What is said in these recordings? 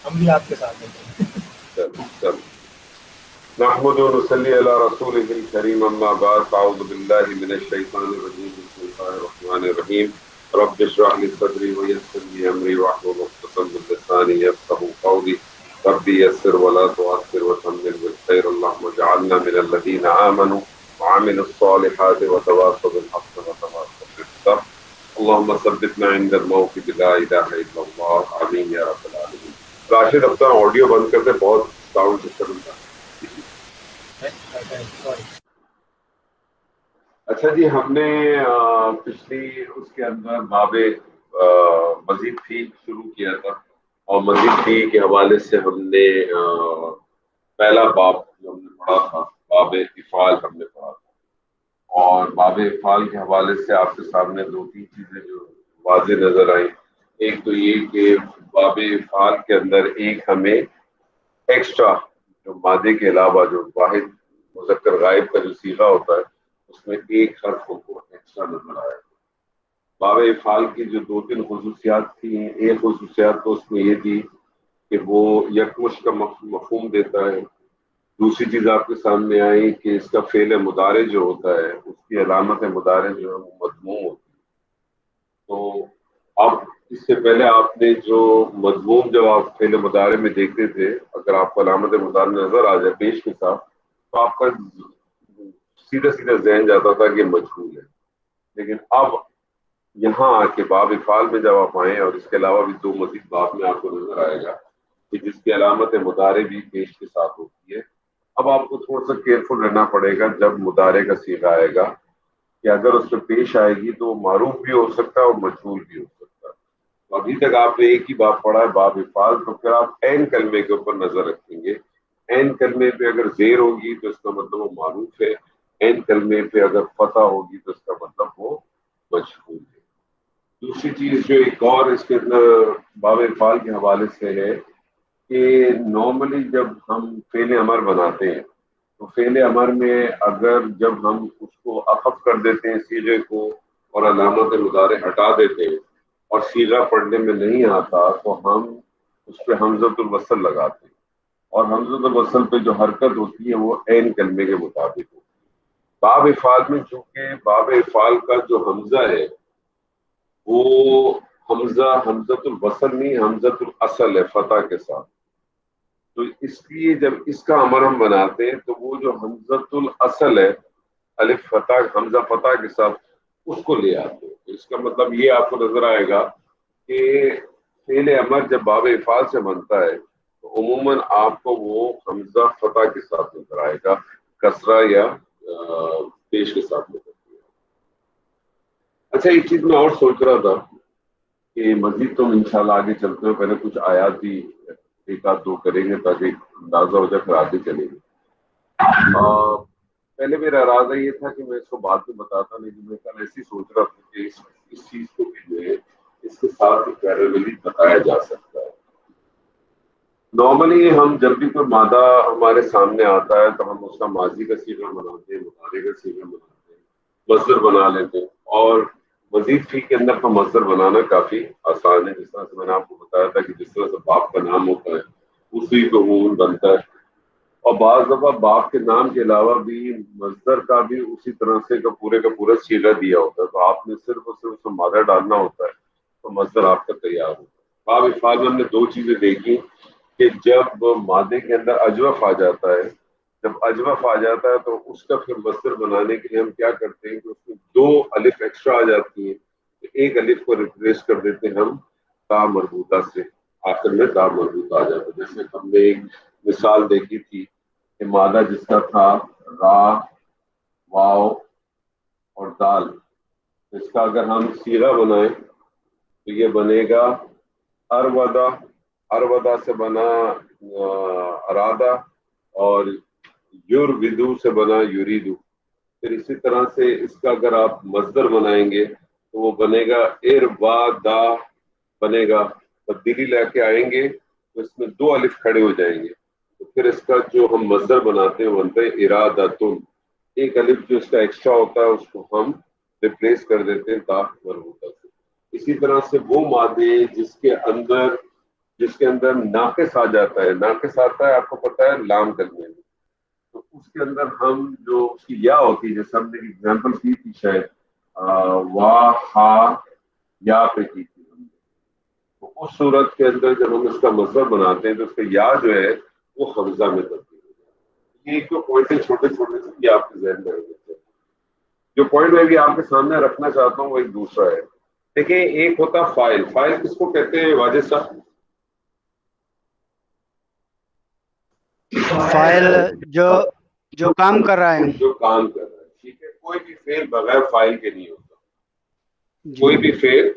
ہم بھی آپ کے ساتھ ہیں. چلو نحمد و نصلی علی رسول الکریم اما بعد اعوذ باللہ من الشیطان الرجیم بسم اللہ الرحمن الرحیم رب اشرح لي صدری ویسر لي امری واحلل عقدۃ من لسانی یفقهوا قولی رب یسر ولا تعسر وتمم بالخیر اللهم اجعلنا من الذين آمنوا وعملوا الصالحات وتواصوا بالحق وتواصوا بالصبر اللهم ثبتنا عند الموت بلا الہ الا اللہ آمین یا رب العالمین. راشد اپنا آڈیو بند کر دے، بہت ساؤنڈ ڈسٹربنس ہے. سوری. اچھا جی، ہم نے پچھلی اس کے اندر باب مزید فی شروع کیا تھا، اور مزید فی کے حوالے سے ہم نے پہلا باب جو ہم نے پڑھا تھا باب افعال ہم نے پڑھا تھا، اور باب افعال کے حوالے سے آپ کے سامنے دو تین چیزیں جو واضح نظر آئیں. ایک تو یہ کہ باب افعال کے اندر ایک ہمیں ایکسٹرا جو مادے کے علاوہ جو واحد مذکر غائب کا جو صیغہ ہوتا ہے اس میں ایک حرف کو ایکسٹرا نظر آیا. باب افعال کی جو دو تین خصوصیات تھیں، ایک خصوصیات تو اس میں یہ تھی کہ وہ یکمش کا مفہوم دیتا ہے. دوسری چیز آپ کے سامنے آئی کہ اس کا فعل مضارع جو ہوتا ہے اس کی علامت مضارع جو ہے وہ مضموم ہوتی ہے. تو اب اس سے پہلے آپ نے جو مضموم جب آپ فعل مضارع میں دیکھتے تھے، اگر آپ کو علامت مضارع نظر آ جائے پیش کے ساتھ تو آپ کا سیدھا سیدھا ذہن جاتا تھا کہ مجہول ہے. لیکن اب یہاں آ کے باب افعال میں جب آپ آئیں، اور اس کے علاوہ بھی دو مزید باب میں آپ کو نظر آئے گا کہ جس کی علامت مضارع بھی پیش کے ساتھ ہوتی ہے. اب آپ کو تھوڑا سا کیئرفل رہنا پڑے گا جب مضارع کا صیغہ آئے گا کہ اگر اس میں پیش آئے گی تو وہ معروف بھی ہو سکتا ہے اور مجہول بھی ہو سکتا ہے. تو ابھی تک آپ نے ایک ہی باب پڑھا ہے باب افعال، تو پھر آپ عین کلمے کے اوپر نظر رکھیں گے. عین کلمے پہ اگر زیر ہوگی تو اس کا مطلب وہ معروف ہے، عین کلمے پہ اگر فتح ہوگی تو اس کا مطلب وہ مجہول ہے. دوسری چیز جو ایک اور اس کے اندر باب افعال کے حوالے سے ہے کہ نارملی جب ہم فعل امر بناتے ہیں تو فعل امر میں اگر جب ہم اس کو عطف کر دیتے ہیں صیغے کو اور علامت مضارع ہٹا دیتے ہیں اور صیغہ پڑھنے میں نہیں آتا تو ہم اس پہ حمزۃ الوصل لگاتے ہیں، اور حمزۃ الوصل پہ جو حرکت ہوتی ہے وہ عین کلمے کے مطابق ہوتی ہے. باب افعال میں چونکہ باب افعال کا جو حمزہ ہے وہ حمزۃ الوصل نہیں، حمزۃ الاصل ہے فتح کے ساتھ. تو اس لیے جب اس کا امر ہم بناتے ہیں تو وہ جو حمزۃ الاصل ہے الف فتح حمزہ فتح کے ساتھ اس کو لے آتے ہیں. تو اس کا مطلب یہ آپ کو نظر آئے گا کہ فعل امر جب باب افعال سے بنتا ہے تو عموماً آپ کو وہ حمزہ فتح کے ساتھ نظر آئے گا، کسرہ یا پیش کے ساتھ نظر آئے گا. اچھا ایک چیز میں اور سوچ رہا تھا کہ مزید تو انشاءاللہ آگے چلتے ہیں، پہلے کچھ آیات بھی ایک آدھ دو کریں گے تاکہ اندازہ ہو جائے، پھر آگے چلیں گے. پہلے میرا ارادہ یہ تھا کہ میں اس کو بعد میں بتاتا، لیکن میں کل ایسی سوچ رہا تھا کہ اس چیز کو بھی جو ہے اس کے ساتھ پیراللی بتایا جا سکتا ہے. نارملی ہم جب بھی کوئی مادہ ہمارے سامنے آتا ہے تو ہم اس کا ماضی کا صیغہ بناتے ہیں، مضارع کا صیغہ بناتے ہیں، مصدر بنا لیتے ہیں. اور مزید فی کے اندر تو مصدر بنانا کافی آسان ہے. جس طرح سے میں نے آپ کو بتایا تھا کہ جس طرح سے باپ کا نام ہوتا ہے اسی کو عموماً بنتا ہے، اور بعض دفعہ باپ کے نام کے علاوہ بھی مصدر کا بھی اسی طرح سے کا پورا صیغہ دیا ہوتا ہے، تو آپ نے صرف اور صرف اس میں مادہ ڈالنا ہوتا ہے تو مصدر آپ کا تیار ہوتا ہے. باب افعال میں ہم نے دو چیزیں دیکھی کہ جب مادے کے اندر اجوف آ جاتا ہے، جب اجوف آ جاتا ہے تو اس کا پھر مصدر بنانے کے لیے ہم کیا کرتے ہیں کہ اس میں دو الف ایکسٹرا آ جاتی ہیں، تو ایک الف کو ریپلیس کر دیتے ہیں ہم تا مربوطہ سے، آخر میں تا مربوطہ آ جاتا ہے. جیسے ہم نے ایک مثال دیکھی تھی کہ مادہ جس کا تھا را واو اور دال، اس کا اگر ہم صیغہ بنائیں تو یہ بنے گا ارودا. ارودا سے بنا ارادہ، اور یرودو سے بنا یریدو. پھر اسی طرح سے اس کا اگر آپ مصدر بنائیں گے تو وہ بنے گا اروادا بنے گا. تبدیلی لا کے آئیں گے تو اس میں دو الف کھڑے ہو جائیں گے، تو پھر اس کا جو ہم مصدر بناتے ہیں بنتا ہے ارادتن. ایک الف جو اس کا ایکسٹرا ہوتا ہے اس کو ہم ریپلیس کر دیتے ہیں تا مربوطہ سے. اسی طرح سے وہ مادے جس کے اندر جس کے اندر ناقص آ جاتا ہے، ناقص آتا ہے آپ کو پتا ہے لام کرنے میں، تو اس کے اندر ہم جو اس کی یا ہوتی ہے، جیسے ہم نے ایگزامپل کی تھی شاید وا ہا یا پہ کی تھی ہم نے، تو اس صورت کے اندر جب ہم اس کا مصدر بناتے ہیں تو اس کا یا جو ہے وہ حمزہ میں تبدیل ہو جاتا ہے۔ یہ جو پوائنٹ چھوٹے چھوٹے سے یہ آپ کے ذہن میں رہنے چاہیے۔ جو پوائنٹ میں بھی آپ کے سامنے رکھنا چاہتا ہوں وہ ایک دوسرا ہے۔ دیکھیں ایک ہوتا فائل، فائل کس کو کہتے ہیں واجد صاحب؟ فائل جو کام کر رہا ہے، جو کام کر رہا ہے، ٹھیک ہے۔ کوئی بھی فعل بغیر فائل کے نہیں ہوتا، جی کوئی بھی فعل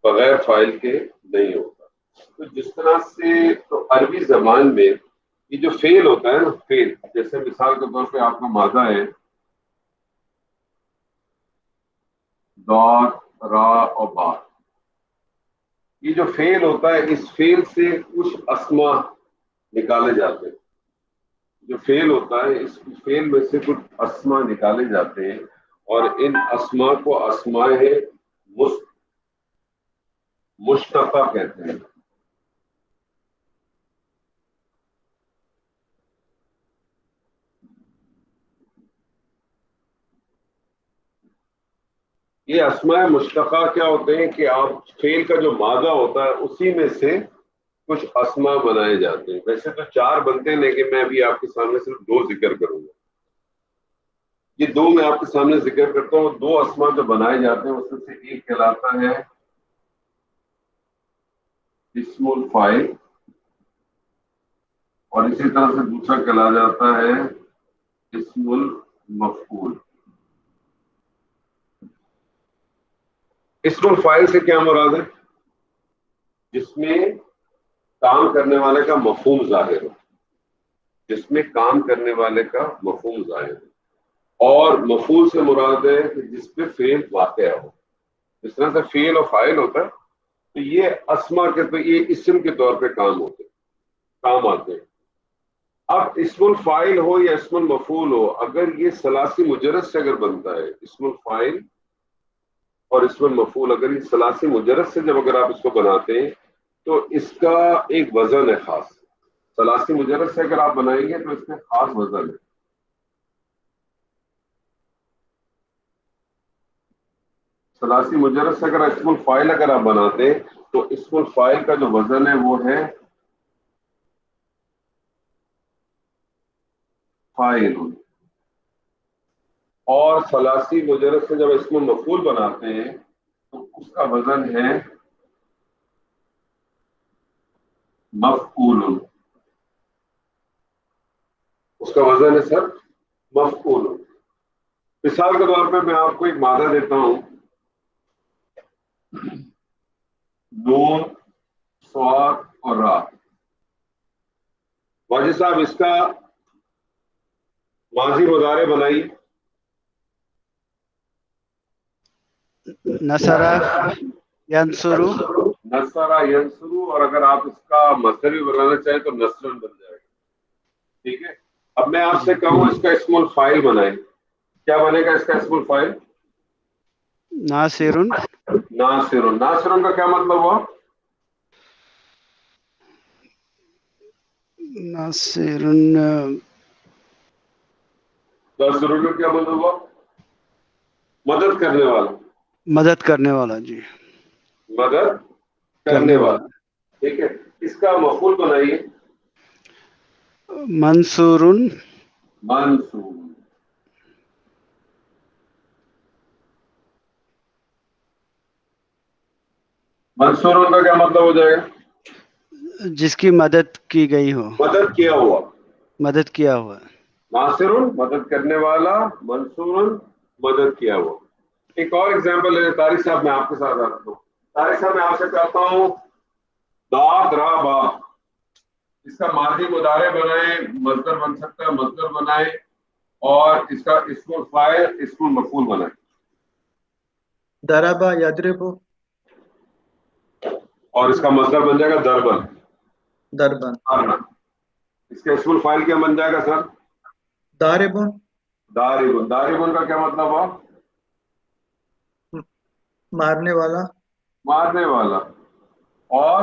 بغیر فائل کے نہیں ہوتا۔ تو جس طرح سے تو عربی زبان میں یہ جو فعل ہوتا ہے نا، فعل جیسے مثال کے طور پہ آپ کا مادہ ہے دور را اور با، یہ جو فعل ہوتا ہے اس فعل سے کچھ اسما نکالے جاتے ہیں، جو فعل ہوتا ہے اس فعل میں سے کچھ اسما نکالے جاتے ہیں، اور ان اسما کو اسماء مشتقہ کہتے ہیں۔ یہ اسماء مشتقہ کیا ہوتے ہیں کہ آپ فعل کا جو مادہ ہوتا ہے اسی میں سے کچھ اسماء بنائے جاتے ہیں۔ ویسے تو 4 بنتے ہیں لیکن میں ابھی آپ کے سامنے صرف 2 ذکر کروں گا۔ یہ 2 میں آپ کے سامنے ذکر کرتا ہوں، 2 اسماء جو بنائے جاتے ہیں اس میں سے ایک کہلاتا ہے اسم الفاعل، اور اسی طرح سے دوسرا کہلا جاتا ہے اسم المفعول۔ اسم الفاعل سے کیا مراد ہے؟ جس میں کام کرنے والے کا مفہوم ظاہر ہو، جس میں کام کرنے والے کا مفہوم ظاہر ہو، اور مفعول سے مراد ہے کہ جس پہ فعل واقع ہو۔ جس طرح سے فعل اور فاعل ہوتا ہے تو یہ اسما کے تو یہ اسم کے طور پہ کام آتے ہیں۔ اب اسم الفاعل ہو یا اسم المفعول ہو، اگر یہ ثلاثی مجرد سے اگر بنتا ہے، اسم الفاعل اور اسم المفعول اگر یہ ثلاثی مجرد سے جب اگر آپ اس کو بناتے ہیں تو اس کا ایک وزن ہے خاص۔ ثلاثی مجرد سے اگر آپ بنائیں گے تو اس میں خاص وزن ہے۔ ثلاثی مجرد سے اگر اسم الفاعل اگر آپ بناتے ہیں تو اسم الفاعل کا جو وزن ہے وہ ہے فاعل، اور ثلاثی مجرد سے جب اسم المفعول بناتے ہیں تو اس کا وزن ہے مفعول، اس کا وزن ہے سر مفعول۔ مثال کے طور پہ میں آپ کو ایک مادہ دیتا ہوں، نون صاد اور را۔ واجد صاحب اس کا ماضی مضارع بنائی۔ نصرہ ینصرو، نصرہ ینصرو، اور اگر آپ اس کا مصدر بھی بنانا چاہیں تو نصرن بن جائے گا، ٹھیک ہے۔ اب میں آپ سے جی کہوں اس کا اسم الفاعل بنائیں، کیا بنے گا اس کا اسم الفاعل؟ ناصرن، ناصر۔ ناصر کا کیا مطلب ہوا؟ ناصرن ناصر کا کیا مطلب ہوا؟ مدد کرنے والا، مدد کرنے والا، جی مدد کرنے کرنے والا، والا۔ ٹھیک ہے۔ اس کا مفعول بنائیے، منصورن، منصور۔ منصور کا کیا مطلب ہو جائے گا؟ جس کی مدد کی گئی ہو، مدد کیا ہوا۔ مدد کیا ہوا۔ ناصر مدد کرنے والا، منصور مدد کیا ہوا۔ ایک اور ایگزامپل ہے طارق صاحب، میں آپ کے ساتھ رکھتا ہوں۔ طارق صاحب میں آپ سے چاہتا ہوں داد را با، اس کا ماضی مضارع بنائیں، مصدر بن سکتا ہے مصدر بنائیں، اور اس کا اسم الفاعل اسم المفعول بنائیں۔ ضربا یضربو، اور اس کا مصدر بن جائے گا دربن، ضربا۔ مارنا۔ اس کا اسم الفاعل کیا بن جائے گا سر؟ ضاربن، داربن۔ داربن کا کیا مطلب ہوا؟ مارنے والا۔ مارنے والا۔ اور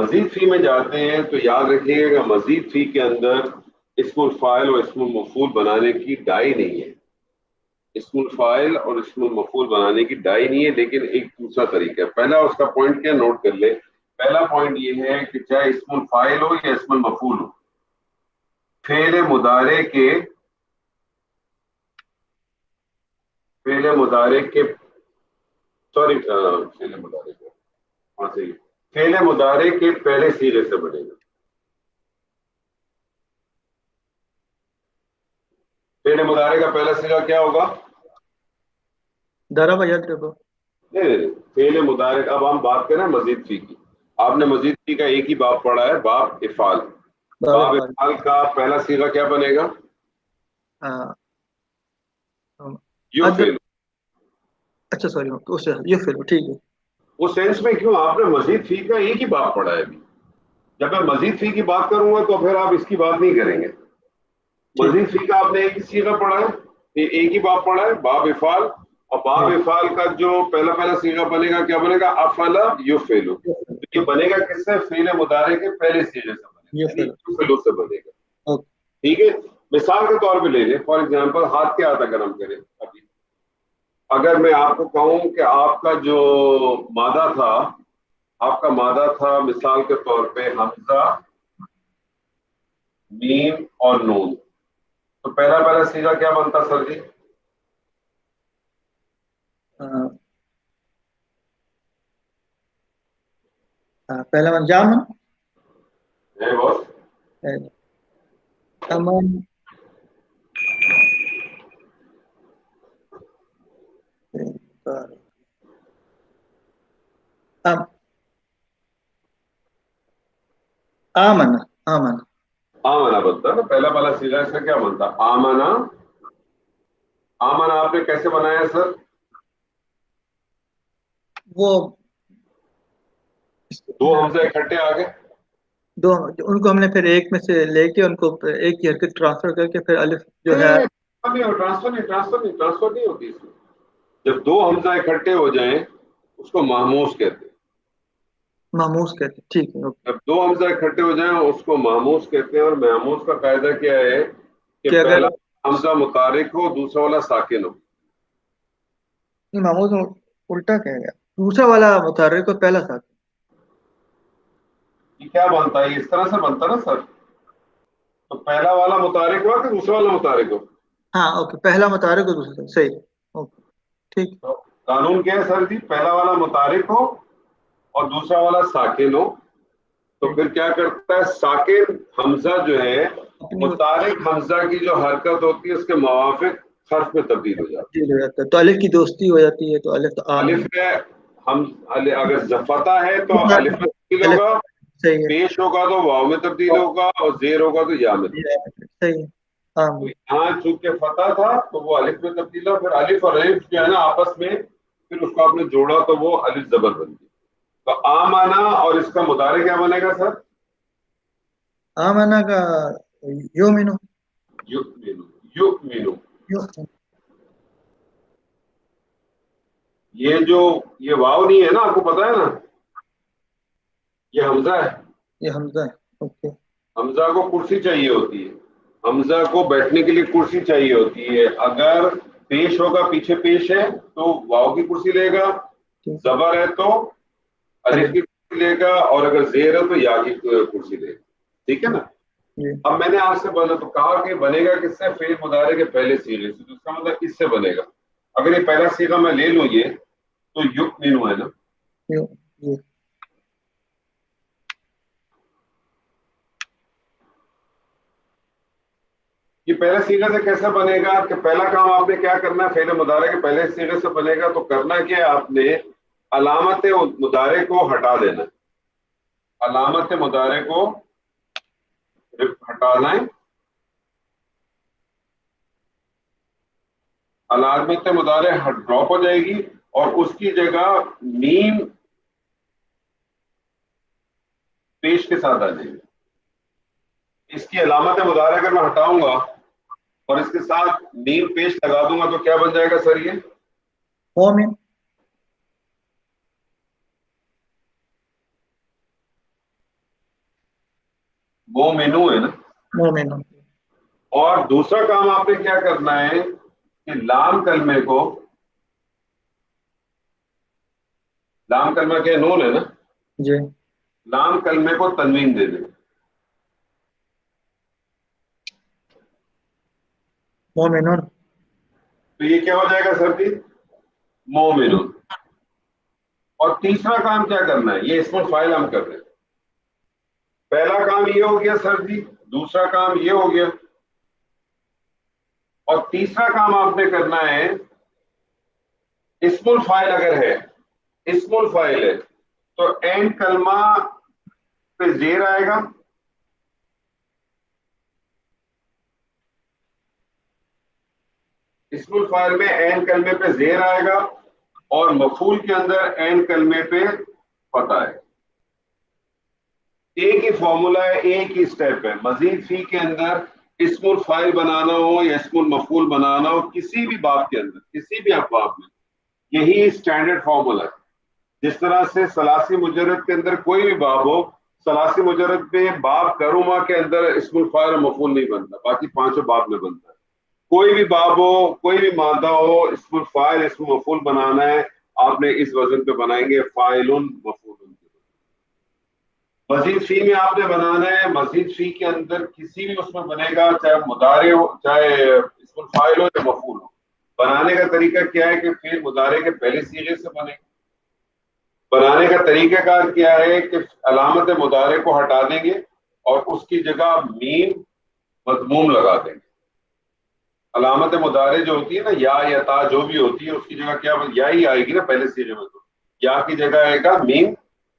مزید فی میں جاتے ہیں تو یاد رکھیے گا مزید فی کے اندر اسم الفاعل اور اسم المفعول بنانے کی ڈائی نہیں ہے. اسم الفاعل اور اسم المفعول بنانے کی ڈائی نہیں ہے، لیکن ایک دوسرا طریقہ ہے. پہلا اس کا پوائنٹ کیا نوٹ کر لے. پہلا پوائنٹ یہ ہے کہ چاہے اسم الفاعل ہو یا اسم المفعول ہو، فعل مضارع کے فعل مضارع کے پہلے صیغے سے بنے گا. فعل مضارع کا پہلا صیغہ کیا ہوگا؟ ضرب یضرب. نہیں، فعل مضارع. اب ہم بات کریں مزید فی کی. آپ نے مزید فی کا ایک ہی باب پڑھا ہے، باب افعال. باب افعال کا پہلا صیغہ کیا بنے گا؟ یو فعل. اچھا سوری یہ فعل ٹھیک ہے. اس سینس میں کیوں آپ نے مزید فی کا ایک ہی باب پڑھا ہے ابھی. جب میں مزید فی کی بات کروں گا تو پھر آپ اس کی بات نہیں کریں گے. مزید فی کا آپ نے ایک ہی صیغہ پڑھا ہے، ایک ہی باب پڑھا ہے، باب افعال. اور باب افعال کا جو پہلا صیغہ بنے گا کیا بنے گا؟ افعل یفعل. یہ بنے گا کس سے؟ فعل مضارع کے پہلے صیغے سے بنے گا، یعنی یفعل سے بنے گا. ٹھیک ہے. مثال کے طور پہ لے لیں، فار ایگزامپل ہاتھ کے ہاتھ اگر ہم کریں، ابھی اگر میں آپ کو کہوں کہ آپ کا جو مادہ تھا مثال کے طور پہ حمزہ، میم اور نون، تو پہلا صیغہ کیا بنتا سر جی؟ پہلا من جامن ہے بس. امن آمن آمنا بنتا نا پہلا صیغہ. اس کا کیا بنتا؟ آمنا. آمنا آپ نے کیسے بنایا سر؟ وہ دو حمزہ اکٹھے آ گئے، ان کو ہم نے پھر ایک میں سے لے کے ان کو ایک کی حرکت ٹرانسفر کر کے پھر الف جو ہے ٹرانسفر نہیں ہوتی اس میں. جب دو حمزہ اکٹھے ہو جائیں اس کو محموس کہتے ہیں. محموس کہتے ہیں. ٹھیک ہے. جب دو حمزہ اکٹھے ہو جائیں اس کو محموس کہتے ہیں. اور محموس کا قاعدہ کیا ہے کہ اگر پہلا حمزہ متحرک ہو، دوسرا والا ساکن ہو. محموس الٹا کہہ گیا، دوسرا والا متحرک کو پہلا ساتھ. یہ کیا بنتا ہے؟ اس طرح سے بنتا نا سر. تو پہلا والا متحرک ہو کہ دوسرا والا متحرک ہو؟ ہاں اوکے، پہلا متحرک کو دوسرا. صحیح. اوکے ٹھیک. تو قانون کیا ہے سر جی؟ پہلا والا متحرک ہو اور دوسرا والا ساکن ہو. تو پھر کیا کرتا ہے؟ ساکن حمزہ جو ہے متحرک حمزہ کی جو حرکت ہوتی ہے اس کے موافق حرف میں تبدیل ہو جاتا ہے. تو الف کی دوستی ہو جاتی ہے. تو الف تو الف ہے. ہم اگر فتح ہے تو الف میں تبدیل ہوگا، پیش ہوگا تو واو میں تبدیل ہوگا، اور زیر ہوگا تو یا میں. صحیح. تو یہاں چونکہ فتح تھا تو وہ الف میں تبدیل ہوا. پھر الف اور الف جو ہے نا آپس میں پھر اس کو آپ نے جوڑا تو وہ الف زبر بن گئی. تو آمنا اور اس کا مضارع کیا بنے گا سر؟ آمنا کا یومنو. یؤمنو. یہ واو نہیں ہے نا، آپ کو پتا ہے نا، یہ حمزہ ہے. یہ حمزہ ہے. اوکے. حمزہ کو کرسی چاہیے ہوتی ہے. حمزہ کو بیٹھنے کے لیے کرسی چاہیے ہوتی ہے. اگر پیش ہوگا، پیچھے پیش ہے تو واو کی کرسی لے گا، زبر ہے تو الف کی کرسی لے گا، اور اگر زیر ہے تو یا کی کرسی لے گا. ٹھیک ہے نا. اب میں نے آپ سے کہا کہ بنے گا کس سے؟ فعل مضارع کے پہلے صیغے سے. تو اس کا مطلب اس سے بنے گا. اگر یہ پہلا صیغہ میں لے لوں یہ تو یؤمنو ہے نا. یہ پہلے صیغے سے کیسے بنے گا؟ کہ پہلا کام آپ نے کیا کرنا ہے؟ فعل مضارع کے پہلے صیغے سے بنے گا تو کرنا کیا ہے آپ نے؟ علامت مضارع کو ہٹا دینا. علامت مضارع کو ہٹانا ہے. علامت مضارع ڈراپ ہو جائے گی اور اس کی جگہ میم پیش کے ساتھ آ جائے گی. اس کی علامت مضارع اگر میں ہٹاؤں گا اور اس کے ساتھ میم پیش لگا دوں گا تو کیا بن جائے گا سر؟ یہ مومنو ہے نا. مومن. اور دوسرا کام آپ نے کیا کرنا ہے کہ لام کلمے کو، لام کلمہ کیا نون ہے نا، جی لام کلمے کو تنوین دے دیں. مومنون. تو یہ کیا ہو جائے گا سر جی؟ مومنون. اور تیسرا کام کیا کرنا ہے، یہ اسم الفاعل ہم کر رہے ہیں. پہلا کام یہ ہو گیا سر جی، دوسرا کام یہ ہو گیا، اور تیسرا کام آپ نے کرنا ہے، اسم الفاعل اگر ہے، اسم الفاعل ہے تو این کلمہ پہ زیر آئے گا، اسم الفاعل میں این کلمے پہ زیر آئے گا، اور مفعول کے اندر این کلمے پہ فتح ہے. ایک ہی فارمولا ہے، ایک ہی اسٹیپ ہے. مزید فی کے اندر اسم الفاعل بنانا ہو یا اسم المفعول بنانا ہو کسی بھی باب کے اندر، کسی بھی ابواب میں، یہی اسٹینڈرڈ فارمولا ہے. جس طرح سے ثلاثی مجرد کے اندر کوئی بھی باب ہو، ثلاثی مجرد میں باب کرما کے اندر اسم الفاعل اور مفعول نہیں بنتا، باقی پانچوں باب میں بنتا ہے. کوئی بھی باب ہو، کوئی بھی مادہ ہو، اسم الفاعل اسم مفعول بنانا ہے، آپ نے اس وزن پہ بنائیں گے، فاعل مفعول. مزید فی میں آپ نے بنانا ہے، مزید فی کے اندر کسی بھی اس میں بنے گا، چاہے مضارع ہو، چاہے اسم الفاعل ہو یا مفعول ہو. بنانے کا طریقہ کیا ہے کہ فعل مضارع کے پہلے صیغے سے بنے. بنانے کا طریقہ کار کیا ہے کہ علامت مضارع کو ہٹا دیں گے اور اس کی جگہ میم مضموم لگا دیں گے. علامت مضارع جو ہوتی ہے نا، یا تا جو بھی ہوتی ہے، اس کی جگہ کیا یا ہی آئے گی نا پہلے صیغے میں، تو یا کی جگہ آئے گا میم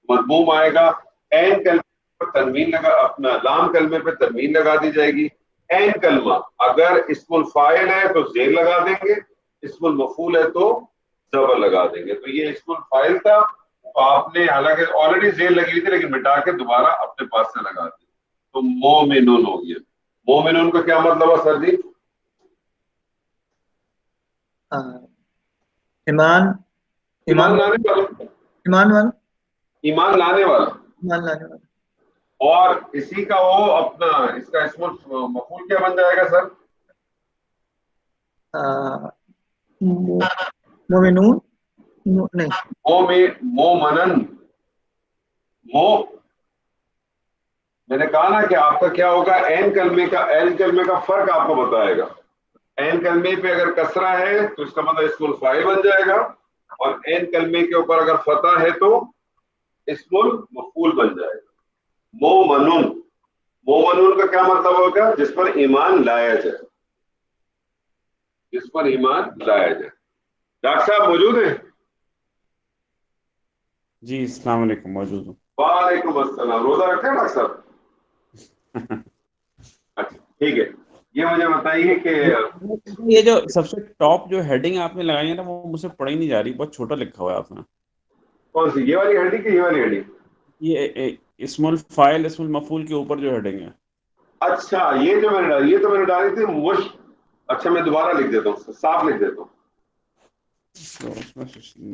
مضموم آئے گا. این کلمے پر تنوین لگا، اپنا لام کلمے پہ تنوین لگا دی جائے گی. این کلمہ اگر اسم الفاعل ہے تو زیر لگا دیں گے، اسم المفعول ہے تو زبر لگا دیں گے. تو یہ اسم الفاعل تھا، آپ نے حالانکہ آلریڈی زیر لگی ہوئی تھی لیکن مٹا کے دوبارہ اپنے پاس سے لگا دی، تو مومنون ہو گیا. مومنون کا کیا مطلب ہے سر جی؟ ایمان. ایمان لانے والا، ایمان والا. ایمان لانے والا. ایمان لانے والا. اور اسی کا وہ اپنا اس کا اسم مفعول کیا بن جائے گا سر؟ مومنون. نہیں، مومنن. میں نے کہا نا کہ آپ کا کیا ہوگا، این کلمے کا فرق آپ کو بتائے گا. این کلمے پہ اگر کسرہ ہے تو اس کا مطلب اسم الفاعل بن جائے گا، اور این کلمے کے اوپر اگر فتح ہے تو اسم المفعول بن جائے گا. مومنون، مومنون کا کیا مطلب ہوگا؟ جس پر ایمان لایا جائے، جس پر ایمان لایا جائے. ڈاکٹر صاحب موجود ہیں؟ جی السلام علیکم، موجود ہوں. وعلیکم السلام. روزہ رکھتے ہیں ڈاکٹر صاحب؟ اچھا ٹھیک ہے. یہ مجھے بتائیے کہ یہ جو سب سے ٹاپ جو ہیڈنگ آپ نے لگائی ہے نا، وہ مجھ سے پڑھی نہیں جا رہی، بہت چھوٹا لکھا ہوا ہے آپ نے. کون سی، یہ والی ہیڈنگ کہ یہ والی ہیڈنگ؟ یہ اسم الفاعل اسم المفعول کے اوپر جو ہیڈنگ ہے. اچھا یہ جو میں نے ڈالی، یہ تو میں نے ڈالی تھی اچھا میں دوبارہ لکھ دیتا ہوں، صاف لکھ دیتا ہوں. تو اس میں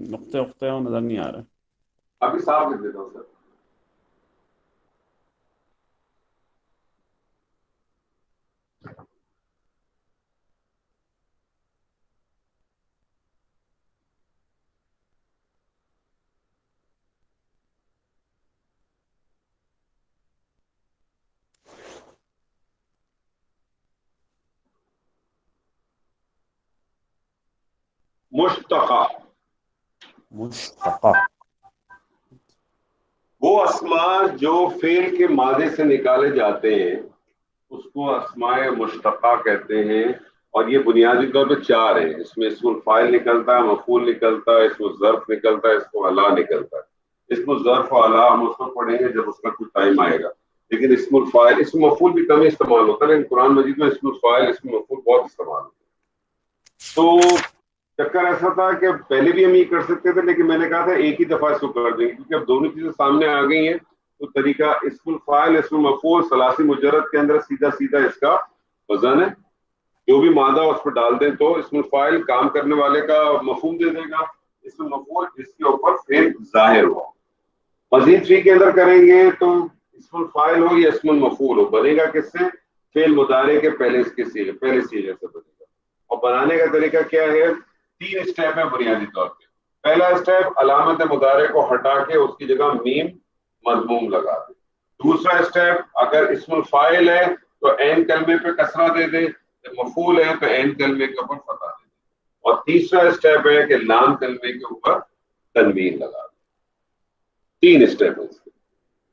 نقطے وقتے نظر نہیں آ رہے. ابھی صاف لکھ دیتا ہوں سر. مشتقہ، مشتقہ وہ اسماء جو فعل کے ماضی سے نکالے جاتے ہیں اس کو اسماء مشتقہ کہتے ہیں. اور یہ بنیادی طور پہ چار ہیں. اس میں اسم الفاعل نکلتا ہے، مفعول نکلتا ہے، اسم الظرف نکلتا ہے، اسم اعلیٰ نکلتا ہے. اسم الظرف و اعلیٰ ہم اس کو پڑھیں گے جب اس کا کچھ ٹائم آئے گا. لیکن اسم الفاعل، اسم مفعول بھی کم استعمال ہوتا ہے، لیکن قرآن مجید میں اسم الفاعل اسم مفعول بہت استعمال ہوتا ہے. تو چکر ایسا تھا کہ پہلے بھی ہم یہ کر سکتے تھے، لیکن میں نے کہا تھا ایک ہی دفعہ اس کو کر دیں گے، کیونکہ اب دونوں چیزیں سامنے آ گئی ہیں. تو طریقہ اسم الفاعل اسم المفعول ثلاثی مجرد کے اندر سیدھا سیدھا اس کا وزن ہے. جو بھی مادہ اس پہ ڈال دیں تو اسم الفاعل کام کرنے والے کا مفہوم دے دے گا، اسم المفعول جس کے اوپر فعل ظاہر ہوا. مزید فی کے اندر کریں گے تو اسم الفاعل ہو یا اسم المفعول ہو، بنے گا کس سے؟ فعل مضارع کے پہلے سیغے سے بنے گا. اور بنانے کا طریقہ کیا ہے؟ 3 اسٹیپ ہے بنیادی طور پہ. پہلا اسٹیپ علامت مضارع کو ہٹا کے اس کی جگہ میم مضموم لگا دے. دوسرا اسٹیپ اگر اسم الفاعل ہے تو عین کلمے پہ کسرہ دے دے، مفعول ہے تو عین کلمے کے اوپر فتح دے دے. اور تیسرا اسٹیپ ہے کہ لام کلمے کے اوپر تنوین لگا دے. 3 اسٹیپ ہے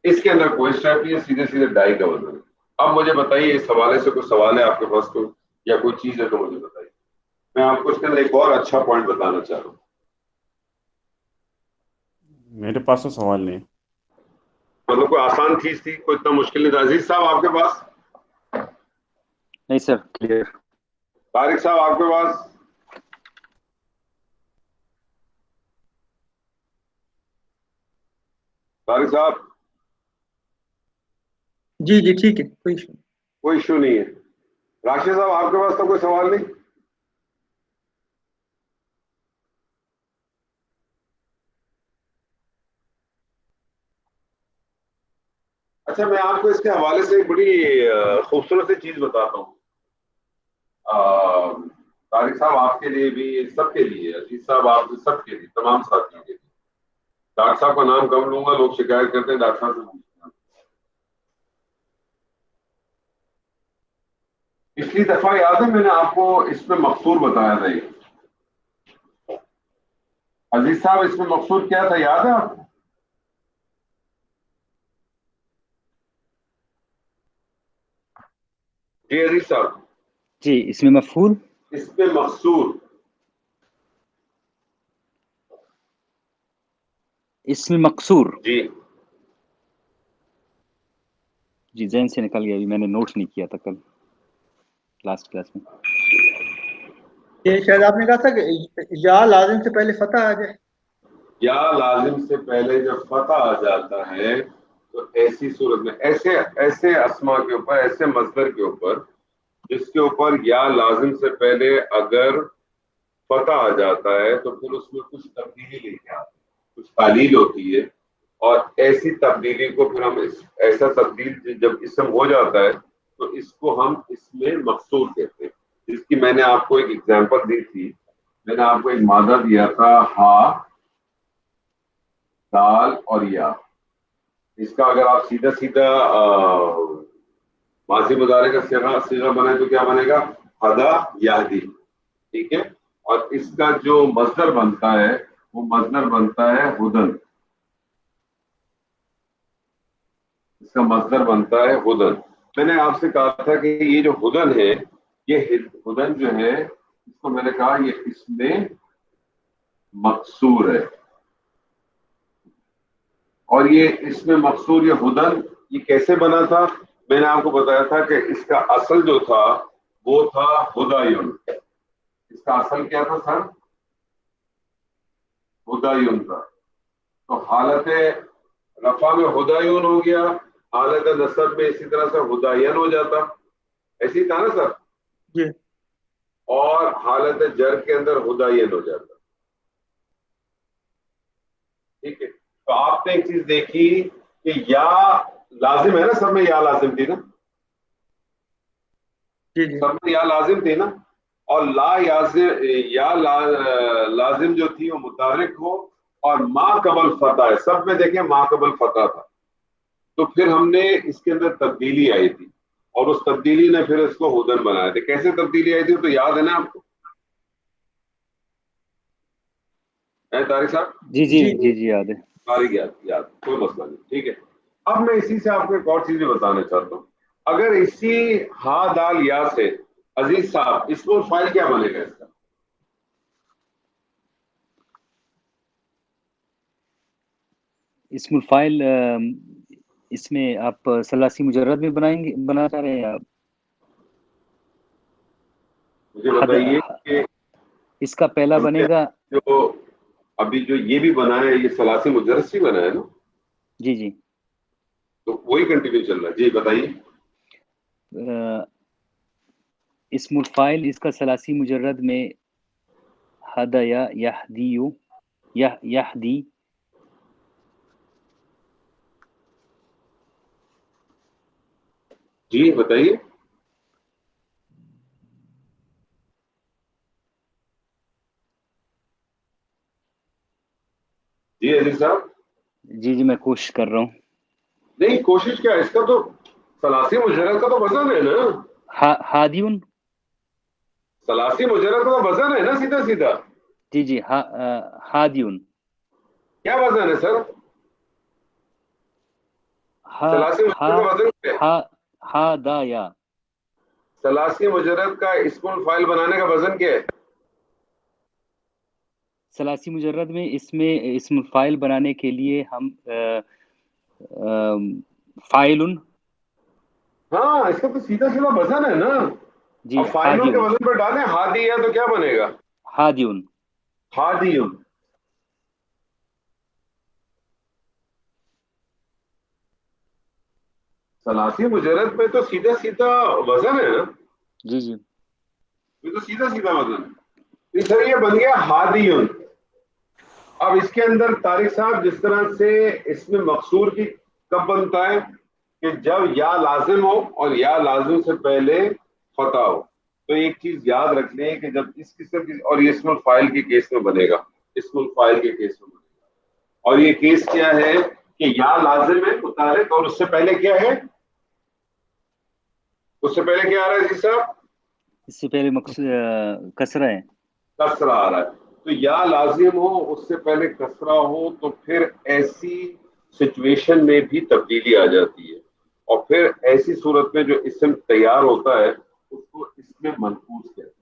اس کے اندر کوئی اسٹیپ نہیں ہے، سیدھے سیدھے ڈائی کا بنا ہے. اب مجھے بتائیے اس حوالے سے کوئی سوال ہے آپ کے پاس کوئی، یا کوئی چیز ہے تو مجھے بتائیے. میں آپ کو اس کے اندر ایک اور اچھا پوائنٹ بتانا چاہ رہا ہوں. میرے پاس تو سوال نہیں. مطلب کوئی آسان چیز تھی، کوئی اتنا مشکل نہیں تھا. عزیز صاحب آپ کے پاس؟ نہیں سر، کلیئر. طارق صاحب آپ کے پاس؟ طارق صاحب؟ جی جی ٹھیک ہے، کوئی ایشو نہیں. کوئی ایشو نہیں ہے. راشد صاحب آپ کے پاس تو کوئی سوال نہیں؟ اچھا میں آپ کو اس کے حوالے سے ایک بڑی خوبصورت سی چیز بتاتا ہوں. طارق صاحب آپ کے لیے بھی، سب کے لیے، عزیز صاحب آپ سب کے لیے، تمام ساتھیوں کے لیے. ڈاکٹر صاحب کا نام کم لوں گا، لوگ شکایت کرتے ہیں ڈاکٹر صاحب سے پوچھتے ہیں. پچھلی دفعہ یاد ہے میں نے آپ کو اس میں مقصور بتایا تھا. یہ عزیز صاحب اس میں مقصور کیا تھا یاد ہے آپ کو؟ جی عزیز صاحب. جی اس میں مفعول، اس میں مقصور. اس میں مقصور. جی جی ذہن سے نکل گیا، میں نے نوٹ نہیں کیا تھا کل لاسٹ کلاس میں. یہ شاید آپ نے کہا تھا کہ یا لازم سے پہلے فتح آ جائے. یا لازم سے پہلے جب فتح آ جاتا ہے تو ایسی صورت میں ایسے اسما کے اوپر، ایسے مصدر کے اوپر جس کے اوپر یا لازم سے پہلے اگر فتح آ جاتا ہے تو پھر اس میں کچھ تبدیلی لے کے آتی ہے، کچھ تعلیل ہوتی ہے. اور ایسی تبدیلی کو پھر ہم ایسا تبدیل جب اسم ہو جاتا ہے تو اس کو ہم اس میں مقصور کہتے ہیں. جس کی میں نے آپ کو ایک ایگزامپل دی تھی. میں نے آپ کو ایک مادہ دیا تھا ہا، دال اور یا. اس کا اگر آپ سیدھا سیدھا ماضی مضارع کا صیغہ بنائے تو کیا بنے گا؟ ہدا یہدی. ٹھیک ہے. اور اس کا جو مصدر بنتا ہے وہ مصدر بنتا ہے ہدن. اس کا مصدر بنتا ہے ہدن. میں نے آپ سے کہا تھا کہ یہ جو ہدن ہے، یہ ہدن جو ہے اس کو میں نے کہا یہ اس میں مقصور ہے. اور یہ اس میں مقصور یہ ہدن یہ کیسے بنا تھا؟ میں نے آپ کو بتایا تھا کہ اس کا اصل جو تھا وہ تھا ہدایون. اس کا اصل کیا تھا سر؟ ہدایون تھا. تو حالت رفع میں ہدایون ہو گیا، حالت نصب میں اسی طرح سے ہداین ہو جاتا. ایسے ہی تھا نا سر؟ جی اور حالت جر کے اندر ہداین ہو جاتا. ٹھیک ہے. تو آپ نے ایک چیز دیکھی کہ یا لازم ہے نا، سب میں یا لازم تھی نا، جی جی سب میں یا لازم تھی نا. اور یا لازم جو تھی وہ متحرک ہو اور ما قبل فتح ہے. سب میں دیکھیں ما قبل فتح تھا. تو پھر ہم نے اس کے اندر تبدیلی آئی تھی اور اس تبدیلی نے پھر اس کو ہدن بنایا تھا. کیسے تبدیلی آئی تھی تو یاد ہے نا آپ کو؟ طارق صاحب؟ جی جی جی جی یاد ہے. طارق یاد، کوئی مسئلہ نہیں. ٹھیک ہے. اب میں اسی سے آپ کو ایک اور چیز بتانا چاہتا ہوں. اگر اسی ہا دال یا سے عزیز صاحب اسم الفاعل کیا بنے گا اس کا؟ اسم الفاعل اس میں آپ ثلاثی مجرد میں بنا چاہ رہے ہیں یا مجھے بتائیے کہ اس کا پہلا بنے گا؟ جو ابھی جو یہ بھی بنا ہے یہ ثلاثی مجرد سے بنا ہے نا؟ جی جی تو وہی کنٹینیو چل رہا ہے. جی بتائیے. اسم الفاعل اس کا ثلاثی مجرد میں ہدایا یہدیو یہدی جی بتائیے. جی عزیز صاحب. جی میں کوشش کر رہا ہوں. نہیں کوشش کیا, اس کا تو ثلاثی مجرد کا تو وزن ہے نا. ہادیون. ثلاثی مجرد کا تو وزن ہے نا سیدھا سیدھا. جی ہادیون. کیا وزن ہے سر؟ ثلاثی مجرد کا وزن کیا ہے؟ ہادایا. ثلاثی مجرد کا اسم الفاعل بنانے کا وزن کیا ہے؟ ثلاثی مجرد میں اسم الفاعل بنانے کے لیے ہم فاعلن. ہاں اس کا تو سیدھا سیدھا وزن ہے نا. جی اب فاعلوں کے وزن پہ ڈالیں ہادی ہے تو کیا بنے گا؟ ہادیون. ہادیون. ثلاثی مجرد پہ تو سیدھا سیدھا وزن ہے نا. جی یہ تو سیدھا سیدھا وزن ہے. سر یہ بن گیا ہادیون. اب اس کے اندر طارق صاحب جس طرح سے اس میں مقصور کی کب بنتا ہے کہ جب یا لازم ہو اور یا لازم سے پہلے فتح ہو. تو ایک چیز یاد رکھ لیں کہ جب اس قسم کی, اور یہ اسم الفاعل کے کیس میں بنے گا, اسم الفاعل کے کیس میں بنے گا. اور یہ کیس کیا ہے کہ یا لازم ہے متحرک اور اس سے پہلے کیا ہے, اس سے پہلے کیا آ رہا ہے جی صاحب؟ اس سے پہلے کسرہ ہے. کسرہ آ رہا ہے. تو یا لازم ہو اس سے پہلے کسرہ ہو تو پھر ایسی سچویشن میں بھی تبدیلی آ جاتی ہے. اور پھر ایسی صورت میں جو اسم تیار ہوتا ہے اس کو اسم منقوص کہتے ہیں.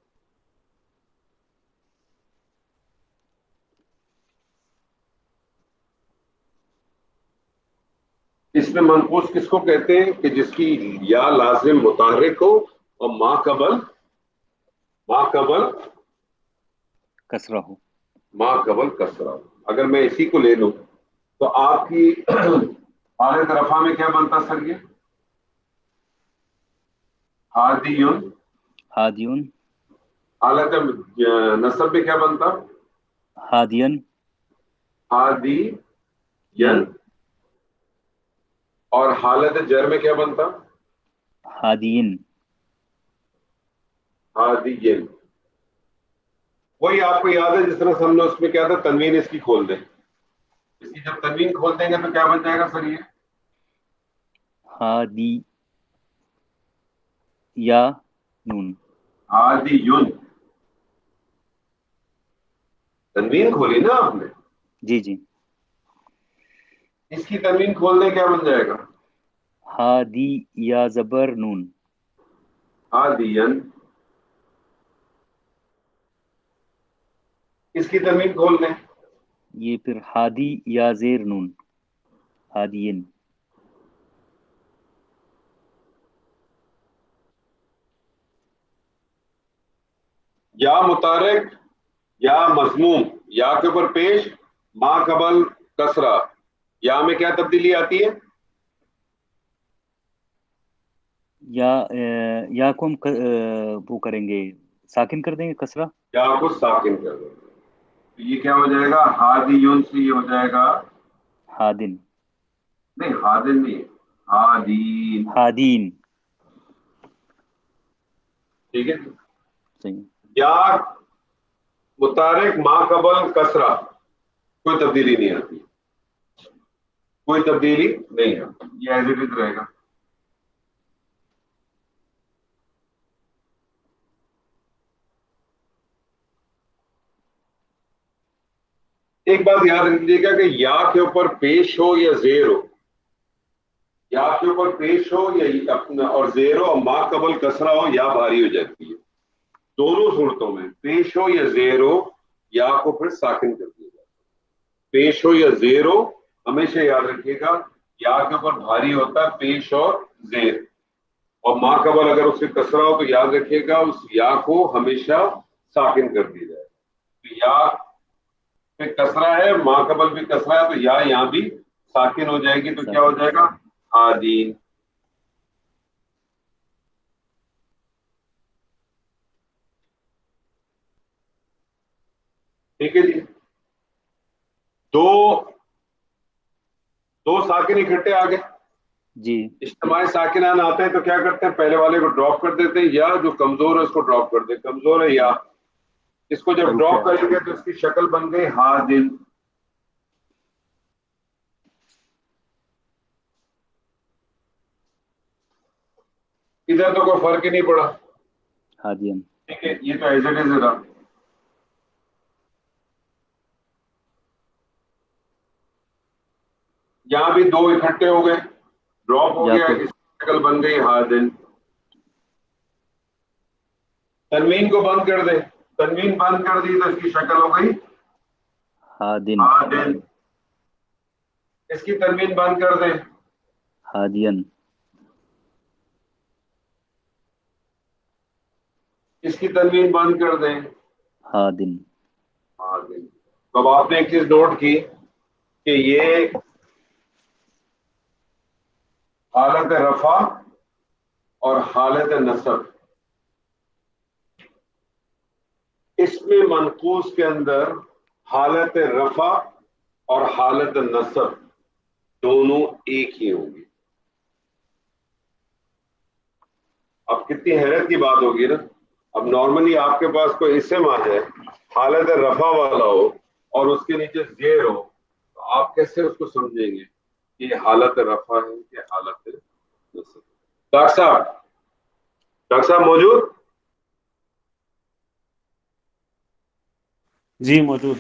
اسم منقوص کس کو کہتے ہیں کہ جس کی یا لازم متحرک ہو اور ما قبل کسرہ ہو. ما قبل کسرہ ہو. اگر میں اسی کو لے لوں تو آپ کی حالت رفع میں کیا بنتا سر؟ یہ ہادیون. حالت نصب میں کیا بنتا؟ ہادین. ہادین. اور حالت جر میں کیا بنتا؟ ہادین. ہادین. وہی آپ کو یاد ہے جس طرح سے ہم نے اس میں کیا تھا, تنوین اس کی کھول دیں. اس کی جب تنوین کھول دیں گے تو کیا بن جائے گا سر؟ یہ ہادی یا نون. ہادیون. تنوین کھولی نا آپ نے. جی اس کی تنوین کھول دیں کیا بن جائے گا؟ ہادی یا زبر نون. ہادین. اس کی تنوین کھول دیں. یہ پھر ہادی یا زیر نون. ہادین. یا متحرک یا مضموم, یا کے اوپر پیش ما قبل کسرہ. یا میں کیا تبدیلی آتی ہے؟ یا کو ہم وہ کریں گے, ساکن کر دیں گے کسرہ. یا کو ساکن کر دیں. تو یہ کیا ہو جائے گا؟ ہادیون سے یہ ہو جائے گا ہادن. نہیں ہادن نہیں, ہادین. ہادین. ٹھیک ہے. صحیح. یا متحرک ما قبل کسرہ, کوئی تبدیلی نہیں آتی, کوئی تبدیلی نہیں ہے, یہ ایز اٹ از رہے گا. ایک بات یاد رکھیے گا کہ یا کے اوپر پیش ہو یا زیر ہو, یا کے اوپر پیش ہو یا اپنا اور زیر ہو, ما قبل کسرہ ہو, یا بھاری ہو جاتی ہے. دونوں صورتوں میں پیش ہو یا زیر ہو, یا کو پھر ساکن کر دیا جاتا ہے. پیش ہو یا زیر ہو, ہمیشہ یاد رکھیے گا یا کے اوپر بھاری ہوتا ہے پیش اور زیر. اور ما قبل اگر اس سے کسرہ ہو تو یاد رکھیے گا اس یا کو ہمیشہ ساکن کر دیا جائے. تو یا پہ کسرہ ہے, ما قبل بھی کسرہ ہے, تو یا یہاں بھی ساکن ہو جائے گی. تو کیا ہو جائے گا؟ ہادین. ٹھیک ہے جی. دو ساکن اکٹھے آ گئے. جی اجتماعی ساکنان آتے ہیں تو کیا کرتے ہیں, پہلے والے کو ڈراپ کر دیتے ہیں, یا جو کمزور ہے اس کو ڈراپ کر دیتے ہیں. کمزور ہے یا, اس کو جب ڈراپ کریں گے تو اس کی شکل بن گئی ہادن. ادھر تو کوئی فرق ہی نہیں پڑا, ہادین. ٹھیک ہے, یہ تو ایز اٹ از رہا. یہاں بھی دو اکٹھے ہو گئے, ڈراپ ہو یا گیا, تو اس کی شکل بن گئی ہادن. تنوین کو بند کر دے, تنوین بند کر دی تو اس کی شکل ہو گئی ہادن. ہادن. اس کی تنوین بند کر دیں, ہادین. اس کی تنوین بند کر دیں, ہادن. ہادن. تو اب آپ نے ایک چیز نوٹ کی کہ یہ حالت رفع اور حالت نصب, اس میں منقوص کے اندر حالت رفع اور حالت نصب دونوں ایک ہی ہوں گی. اب کتنی حیرت کی بات ہوگی نا. اب نارملی آپ کے پاس کوئی اسم آ جائے, حالت رفع والا ہو اور اس کے نیچے زیر ہو, تو آپ کیسے اس کو سمجھیں گے کہ یہ حالت رفع ہے کہ حالت نصب. ڈاکٹر صاحب موجود؟ جی موجود.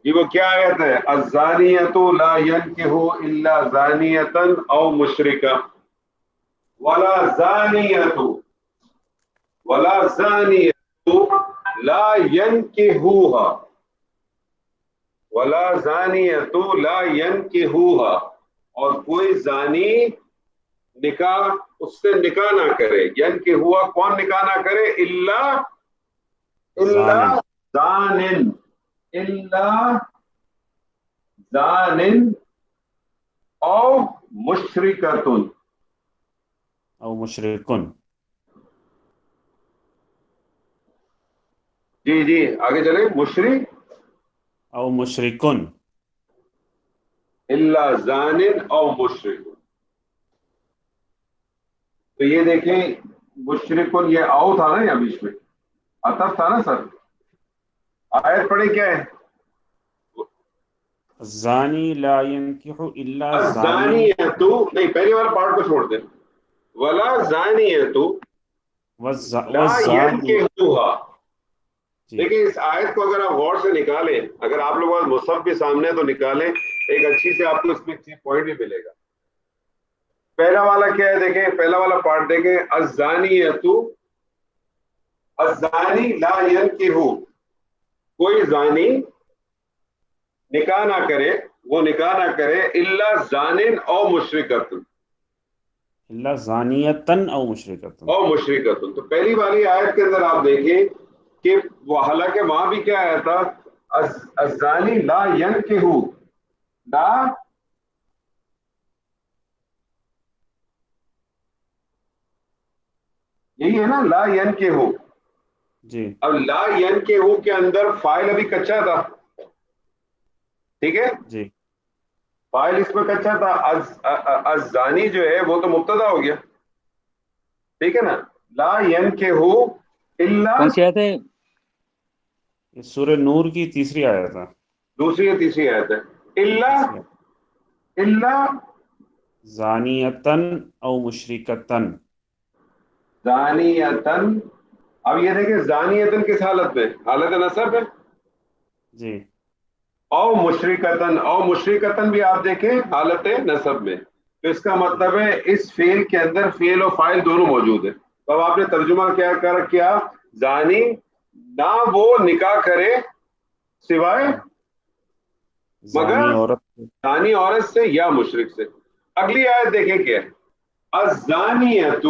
جی وہ کیا آیت ہے؟ الزانیۃ لا ینکح الا زانیۃ او مشرکہ ولا زانیۃ لا ینکحوها ولا زانیۃ لا ینکحوها, اور کوئی زانی نکاح اس سے نکاح نہ کرے. ینکحوها کون نکاح نہ کرے؟ الا زانن او مشرکۃ او مشرکن. جی جی آگے چلیں. مشرک او مشرکن. الا زانن او مشرک. تو یہ دیکھیں مشرکن, یہ او تھا نا یہاں بیچ میں, عطف تھا نا سر. آیت پڑھی کیا ہے؟ الزانی لا ينكح الا زان. الزانیۃ, نہیں پہلے والا پارٹ کو چھوڑ دیں. ولا زانیۃ لا والزانی. ینکحوها. جی دیکھیں اس آیت کو اگر آپ غور سے نکالیں, اگر آپ لوگوں کا مصحف بھی سامنے ہے تو نکالیں, ایک اچھی سے آپ کو اس میں پوائنٹ بھی ملے گا. پہلا والا کیا ہے دیکھیں, پہلا والا پارٹ دیکھیں. الزانی لا ینکح, کوئی زانی نکاح نہ کرے, وہ نکاح نہ کرے الا زانن او مشرکۃ الا زانیتن او مشرکتن. او مشرکۃ. تو پہلی والی آیت کے اندر آپ دیکھیں کہ وہ حالانکہ وہاں بھی کیا آیا تھا, الزانی لا ینکح, لا یہی ہے نا, لا ینکح. جی اب لا ینکح کے اندر فاعل ابھی کچا تھا, ٹھیک ہے, جی فاعل اس میں کچا تھا. الزانی جو ہے وہ تو مبتدا ہو گیا, ٹھیک ہے نا. لا ینکح الا, کون سی آیت ہے؟ یہ سورہ نور کی تیسری آیت ہے. دوسری یا تیسری آیت ہے. تیسری آیت. الا زانیتن او مشرکتن. زانیتن. اب یہ دیکھیں زانیتن کس حالت میں؟ حالت نصب ہے. جی او مشرکتن, او مشرکتن بھی آپ دیکھیں حالت نصب میں. تو اس کا مطلب ہے اس فعل کے اندر فعل و فاعل دونوں موجود ہیں. تو اب آپ نے ترجمہ کیا زانی نہ وہ نکاح کرے سوائے زانی مگر عورت. زانی عورت سے یا مشرک سے. اگلی آیت دیکھیں کیا ہے. الزانیۃ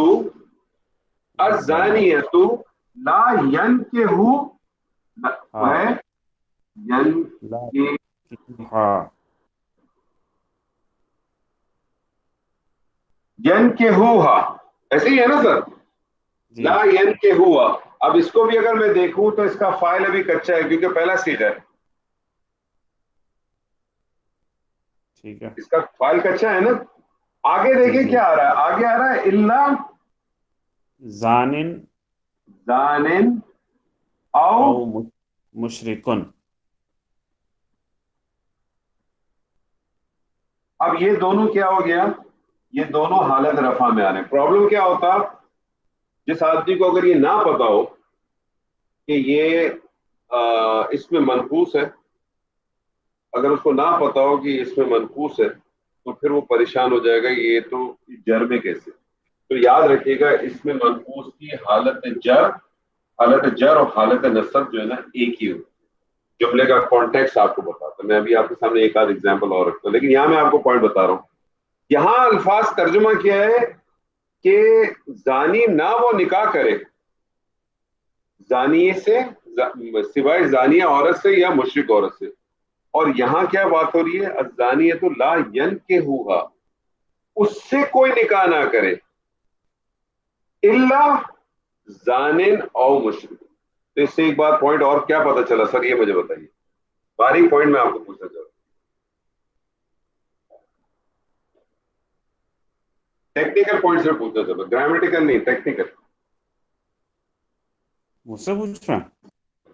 لا ینکح, ہے لا ینکحوها, ایسے ہی ہے نا سر. جی لا ینکحوها. اب اس کو بھی اگر میں دیکھوں تو اس کا فاعل ابھی کچا ہے کیونکہ پہلا صیغہ ہے, ٹھیک ہے. اس کا فاعل کچا ہے نا. آگے دیکھیں جی کیا آ رہا ہے, آگے آ رہا ہے اللہ زانن زانن او. او مشرکن. اب یہ دونوں کیا ہو گیا, یہ دونوں حالت رفع میں آ رہے ہیں. پرابلم کیا ہوتا, جس آدمی کو اگر یہ نہ پتا ہو کہ یہ اس میں منقوص ہے, اگر اس کو نہ پتا ہو کہ اس میں منقوص ہے, تو پھر وہ پریشان ہو جائے گا یہ تو جر میں کیسے. تو یاد رکھیے گا اس میں منقوص کی حالت جر اور حالت نصب جو ہے نا ایک ہی ہو. جملے کا کانٹیکس آپ کو بتاتا ہوں, میں ابھی آپ کے سامنے ایک آدھ ایگزامپل اور رکھتا ہوں, لیکن یہاں میں آپ کو پوائنٹ بتا رہا ہوں. یہاں الفاظ ترجمہ کیا ہے کہ زانی نہ وہ نکاح کرے زانیے سے, سوائے زانیہ عورت سے یا مشرک عورت سے. اور یہاں کیا بات ہو رہی ہے, الزانیۃ لا ینکحوہا, اس سے کوئی نکاح نہ کرے, الا زانن او مشرک. تو اس سے ایک بات پوائنٹ اور کیا پتا چلا سر, یہ مجھے بتائیے, باریک پوائنٹ میں آپ کو پوچھنا چاہتا ہوں. ٹیکنیکل پوائنٹ سے پوچھنا چاہتا ہوں, گرامیٹیکل نہیں, ٹیکنیکل. مجھ سے پوچھ رہے ہیں؟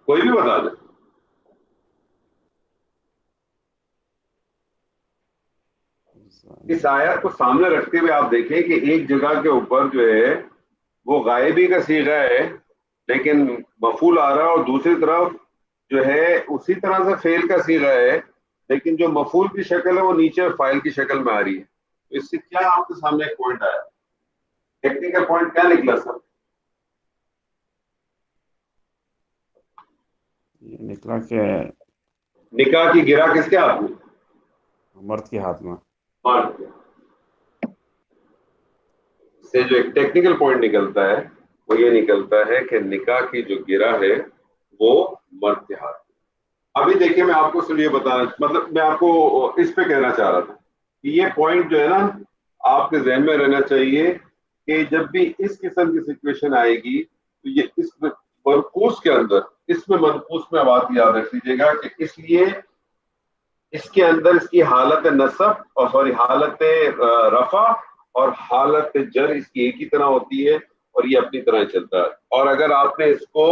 کوئی بھی بتا دے. اس آیت کو سامنے رکھتے ہوئے آپ دیکھیں کہ ایک جگہ کے اوپر جو ہے وہ غائبی کا صیغہ ہے لیکن مفعول آ رہا ہے, اور دوسری طرف جو ہے اسی طرح سے فعل کا صیغہ ہے لیکن جو مفعول کی شکل ہے وہ نیچے فاعل کی شکل میں آ رہی ہے. اس سے کیا آپ کے سامنے ایک پوائنٹ آیا, ٹیکنیکل پوائنٹ کیا نکلا سر؟ یہ نکلا کہ نکاح کی گرہ کس کے ہاتھ میں؟ مرد کے ہاتھ میں. مرد کے. سے جو ایک ٹیکنیکل پوائنٹ نکلتا ہے وہ یہ نکلتا ہے کہ نکاح کی جو گرہ ہے وہ مرد کے ہاتھ میں. ابھی دیکھیں میں آپ کو صرف یہ بتانا, مطلب میں آپ کو اس پہ کہنا چاہ رہا تھا کہ یہ پوائنٹ جو ہے نا آپ کے ذہن میں رہنا چاہیے کہ جب بھی اس قسم کی سچویشن آئے گی تو یہ اس منقوص کے اندر, اس میں منقوص میں بات یاد رکھ لیجیے گا کہ اس لیے اس کے اندر اس کی حالت نصب اور سوری حالت رفع اور حالت جر اس کی ایک ہی طرح ہوتی ہے اور یہ اپنی طرح چلتا ہے. اور اگر آپ نے اس کو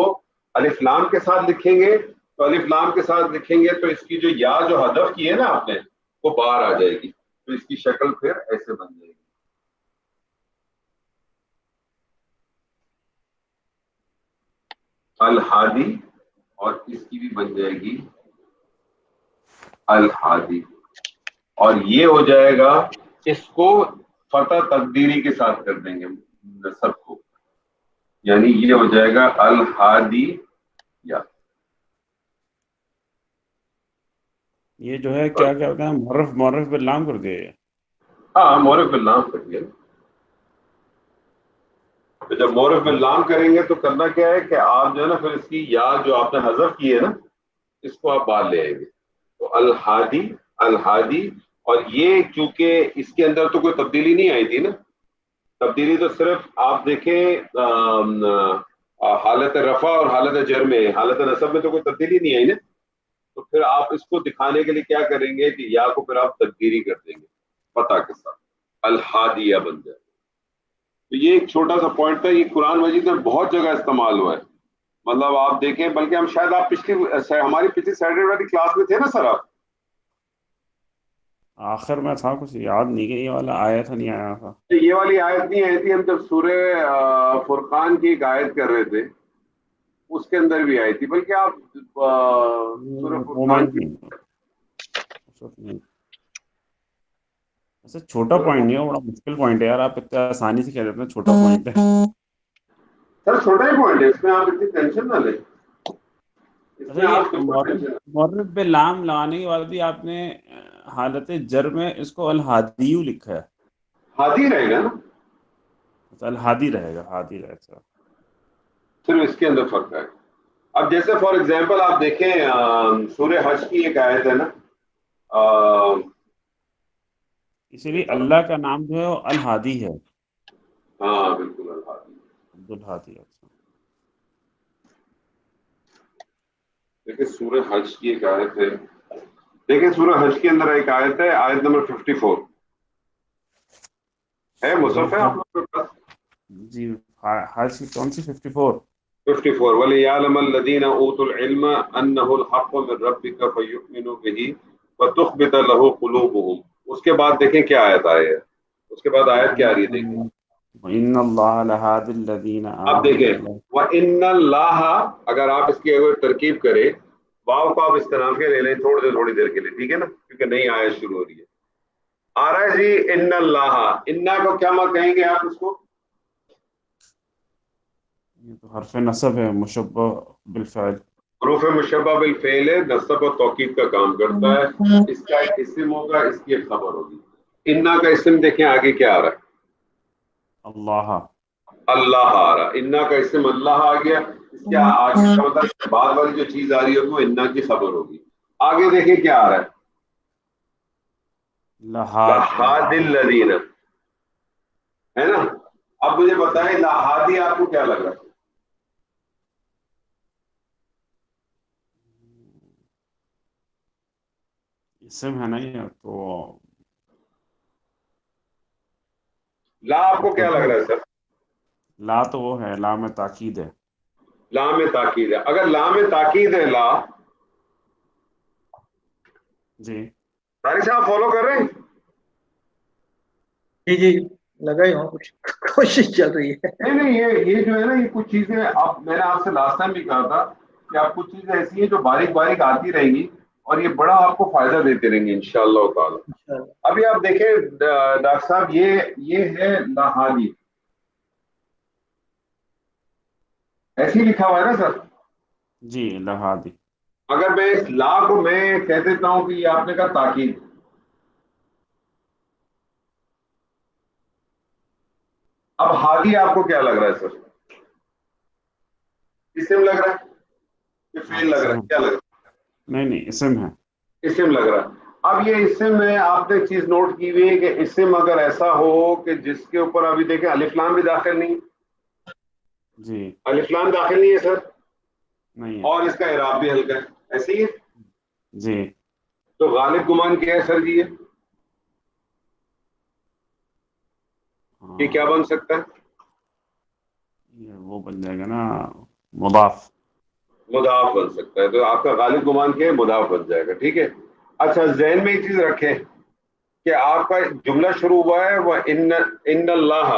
الف لام کے ساتھ لکھیں گے تو الف لام کے ساتھ لکھیں گے تو اس کی جو یا جو حذف کی ہے نا آپ نے وہ باہر آ جائے گی, تو اس کی شکل پھر ایسے بن جائے گی. الحادی, اور اس کی بھی بن جائے گی الحادی, اور یہ ہو جائے گا, اس کو فتح تقدیری کے ساتھ کر دیں گے نصب کو, یعنی یہ ہو جائے گا الحادی یا. یہ جو ہے کیا کیا ہوتا ہے, معرف باللام کر دیا. ہاں معرف باللام کر دیا. تو جب معرف باللام کریں گے تو کرنا کیا ہے کہ آپ جو ہے نا پھر اس کی یا جو آپ نے حذف کی ہے نا اس کو آپ باہر لے آئیں گے. تو الحادی, اور یہ چونکہ اس کے اندر تو کوئی تبدیلی نہیں آئی تھی نا, تبدیلی تو صرف آپ دیکھیں حالت رفع اور حالت جر میں, حالت نصب میں تو کوئی تبدیلی نہیں آئی نا, تو پھر آپ اس کو دکھانے کے لیے کیا کریں گے کہ یا کو پھر آپ تقدیری کر دیں گے فتح کے ساتھ, الحادیہ بن جائے. تو یہ ایک چھوٹا سا پوائنٹ تھا, یہ قرآن مجید میں بہت جگہ استعمال ہوا ہے. مطلب آپ دیکھیں, بلکہ ہم شاید آپ ہماری پچھلی سیٹرڈے والی کلاس میں تھے نا سر, آپ آخر میں تھا, کچھ یاد نہیں کہ یہ والا آیا تھا نہیں آیا تھا. یہ والی آیت نہیں آئی تھی, ہم جب سورہ فرقان کی ایک آیت کر رہے تھے اس کے اندر بھی آئی تھی, بلکہ آپ سورہ فرقان کی ایسا چھوٹا پوائنٹ نہیں ہے, بڑا مشکل پوائنٹ ہے یار, آپ اتنا آسانی سے کہہ دیتے ہیں چھوٹا پوائنٹ ہے. سر چھوٹا ہی پوائنٹ ہے, اس میں آپ اتنی ٹینشن نہ لیں. اس اچھا, میں یہ آپ معرف باللام لگانے کے بعد بھی آپ نے حالت جر میں اس کو الحادیو لکھا ہے. ہادی رہے گا نا, الحادی رہے گا, ہادی رہے گا. صرف اس کے اندر فرق ہے. اب جیسے فار ایگزامپل آپ دیکھیں سورہ حج کی ایک آیت ہے نا, اسی لیے اللہ کا نام جو ہے وہ الحادی ہے. ہاں بالکل الحادی. عبدالحادی. دیکھیں سورہ حج کی ایک آیت ہے, دیکھیں سورہ حج کے اندر ایک آیت ہے, آیت نمبر 54. ہے مصحف ہے آپ لوگوں کے پاس؟ جی حاشی کون سی 54؟ 54 وَلِيَعْلَمَ الَّذِينَ أُوتُوا الْعِلْمَ أَنَّهُ الْحَقُّ مِنْ رَبِّكَ فَيُؤْمِنُوا بِهِ وَتُخْبِتَ لَهُ قُلُوبُهُم. اس کے بعد دیکھیں کیا آیت آئی ہے، اس کے بعد آیت کیا آ رہی ہے دیکھیں. وَإِنَّ اللَّهَ لَهَادِ الَّذِينَ اب دیکھیں آمَنُوا. وَإِنَّ اللَّهَ، اگر آپ اس کی اگر ترکیب کریں، واو کو آپ استنافیہ لے لیں تھوڑی دیر کے لیے، ٹھیک ہے نا، کیونکہ نئی آیت شروع ہو رہی ہے. آ رہا ہے جی ان اللہ، انا کو کیا کہیں گے آپ اس کو؟ یہ تو حرف نصب ہے، مشبہ بالفعل. حروف مشبہ بالفعل ہے، نصب اور توکید کا کام کرتا ہے. اس کا ایک اسم ہوگا، اس کی ایک خبر ہوگی. انا کا اسم دیکھیں آگے کیا آ رہا ہے، اللہ. اللہ آ رہا. انا کا اسم اللہ آ گیا. اس کے آگے کا مطلب بعد والی جو چیز آ رہی ہوگی وہ انا کی خبر ہوگی. آگے دیکھیں کیا آ رہا ہے، لہاد الذین، ہے نا. اب مجھے بتائیں لہادی آپ کو کیا لگ رہا ہے؟ اسم ہے نا یہ تو. لا آپ کو کیا لگ رہا ہے سر؟ لا تو وہ ہے، لام تاکید ہے. لام تاکید ہے. اگر لام تاکید ہے لا، جی طارق صاحب فالو کر رہے ہیں؟ جی جی لگا ہی ہوں، کچھ کوشش چل رہی ہے. نہیں یہ جو ہے نا، یہ کچھ چیزیں اب میں نے آپ سے لاسٹ ٹائم بھی کہا تھا کہ آپ کچھ چیزیں ایسی ہیں جو باریک باریک آتی رہیں گی اور یہ بڑا آپ کو فائدہ دیتے رہیں گے انشاءاللہ تعالی. ابھی آپ دیکھیں ڈاکٹر صاحب، یہ ہے لہادی، ایسے ہی لکھا ہوا ہے نا سر؟ جی لہادی. اگر میں اس لا کو میں کہہ دیتا ہوں کہ یہ آپ نے کہا تاکید، اب ہادی آپ کو کیا لگ رہا ہے سر؟ اسم لگ رہا ہے کہ فعل لگ رہا ہے؟ کیا لگ رہا ہے؟ نہیں اسم ہے. اسم لگ رہا ہے. اب یہ اسم میں آپ نے ایک چیز نوٹ کی ہوئی ہے کہ اسم اگر ایسا ہو کہ جس کے اوپر ابھی دیکھیں الف لام بھی داخل نہیں، جی الف لام داخل نہیں ہے سر، نہیں ہے. اور اس کا اعراب بھی ہلکا ہے، ایسے ہی ہے. جی تو غالب گمان کیا ہے سر جی؟ یہ کیا بن سکتا ہے؟ یہ وہ بن جائے گا نا مضاف. مضاف بن سکتا ہے. تو آپ کا غالب گمان کیا ہے؟ مضاف بن جائے گا. ٹھیک ہے. اچھا ذہن میں ایک چیز رکھیں کہ آپ کا جملہ شروع ہوا ہے وہ ان اللہ،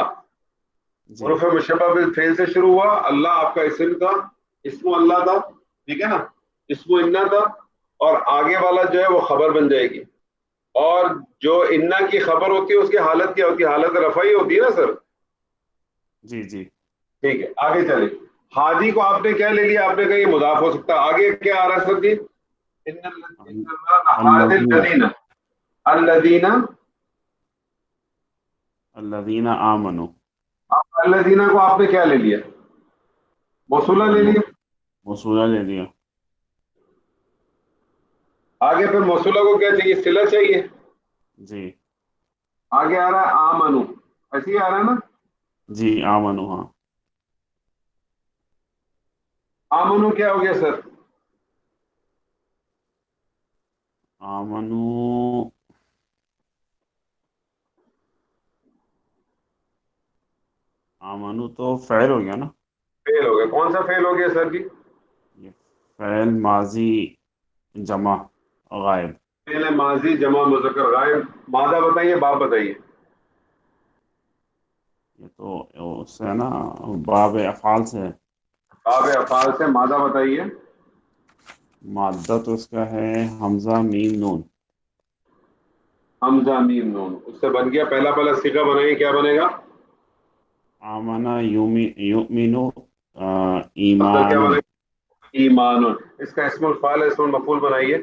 جی حروف مشبہ بالفعل سے شروع ہوا. اللہ آپ کا اسم تھا، اسم اللہ تھا، ٹھیک ہے نا، اسم انا تھا، اور آگے والا جو ہے وہ خبر بن جائے گی. اور جو انا کی خبر ہوتی ہے اس کی حالت کیا ہوتی ہے؟ حالت رفعی ہوتی ہے نا سر؟ جی جی ٹھیک ہے. آگے چلیں. ہادی کو آپ نے کیا لے لیا؟ آپ نے کہا یہ مضاف ہو سکتا ہے. آگے کیا آ رہا ہے سر جی؟ الذین، الذین آمنوا. الذین کو آپ نے کیا لے لیا؟ موصولہ لے لیا. موصولہ لے لیا. آگے پھر موصولہ کو کیا چاہیے؟ صلہ چاہیے. جی آگے آ رہا ہے آمنو، ایسے ہی آ رہا ہے نا؟ جی آمنوا. ہاں آمنو کیا ہو گیا سر؟ آمنو آمنو تو فعل ہو گیا نا. فعل ہو گیا. کون سا فعل ہو گیا سر جی؟ یہ فعل ماضی جمع غائب. فعل ماضی جمع مذکر غائب. ماذا بتائیے، باب بتائیے. یہ تو اس سے ہے نا، باب افعال سے ہے. باب افعال سے. ماذا بتائیے. مادہ تو اس کا ہے حمزہ میم نون. حمزہ میم نون. اس سے بن گیا پہلا صیغہ بنائیے، کیا بنے گا؟ آمنا یؤمنو مصدر کیا ایمانا. بنے گا؟ ایمان. اس کا اسم الفاعل اسم المفعول بنائیے.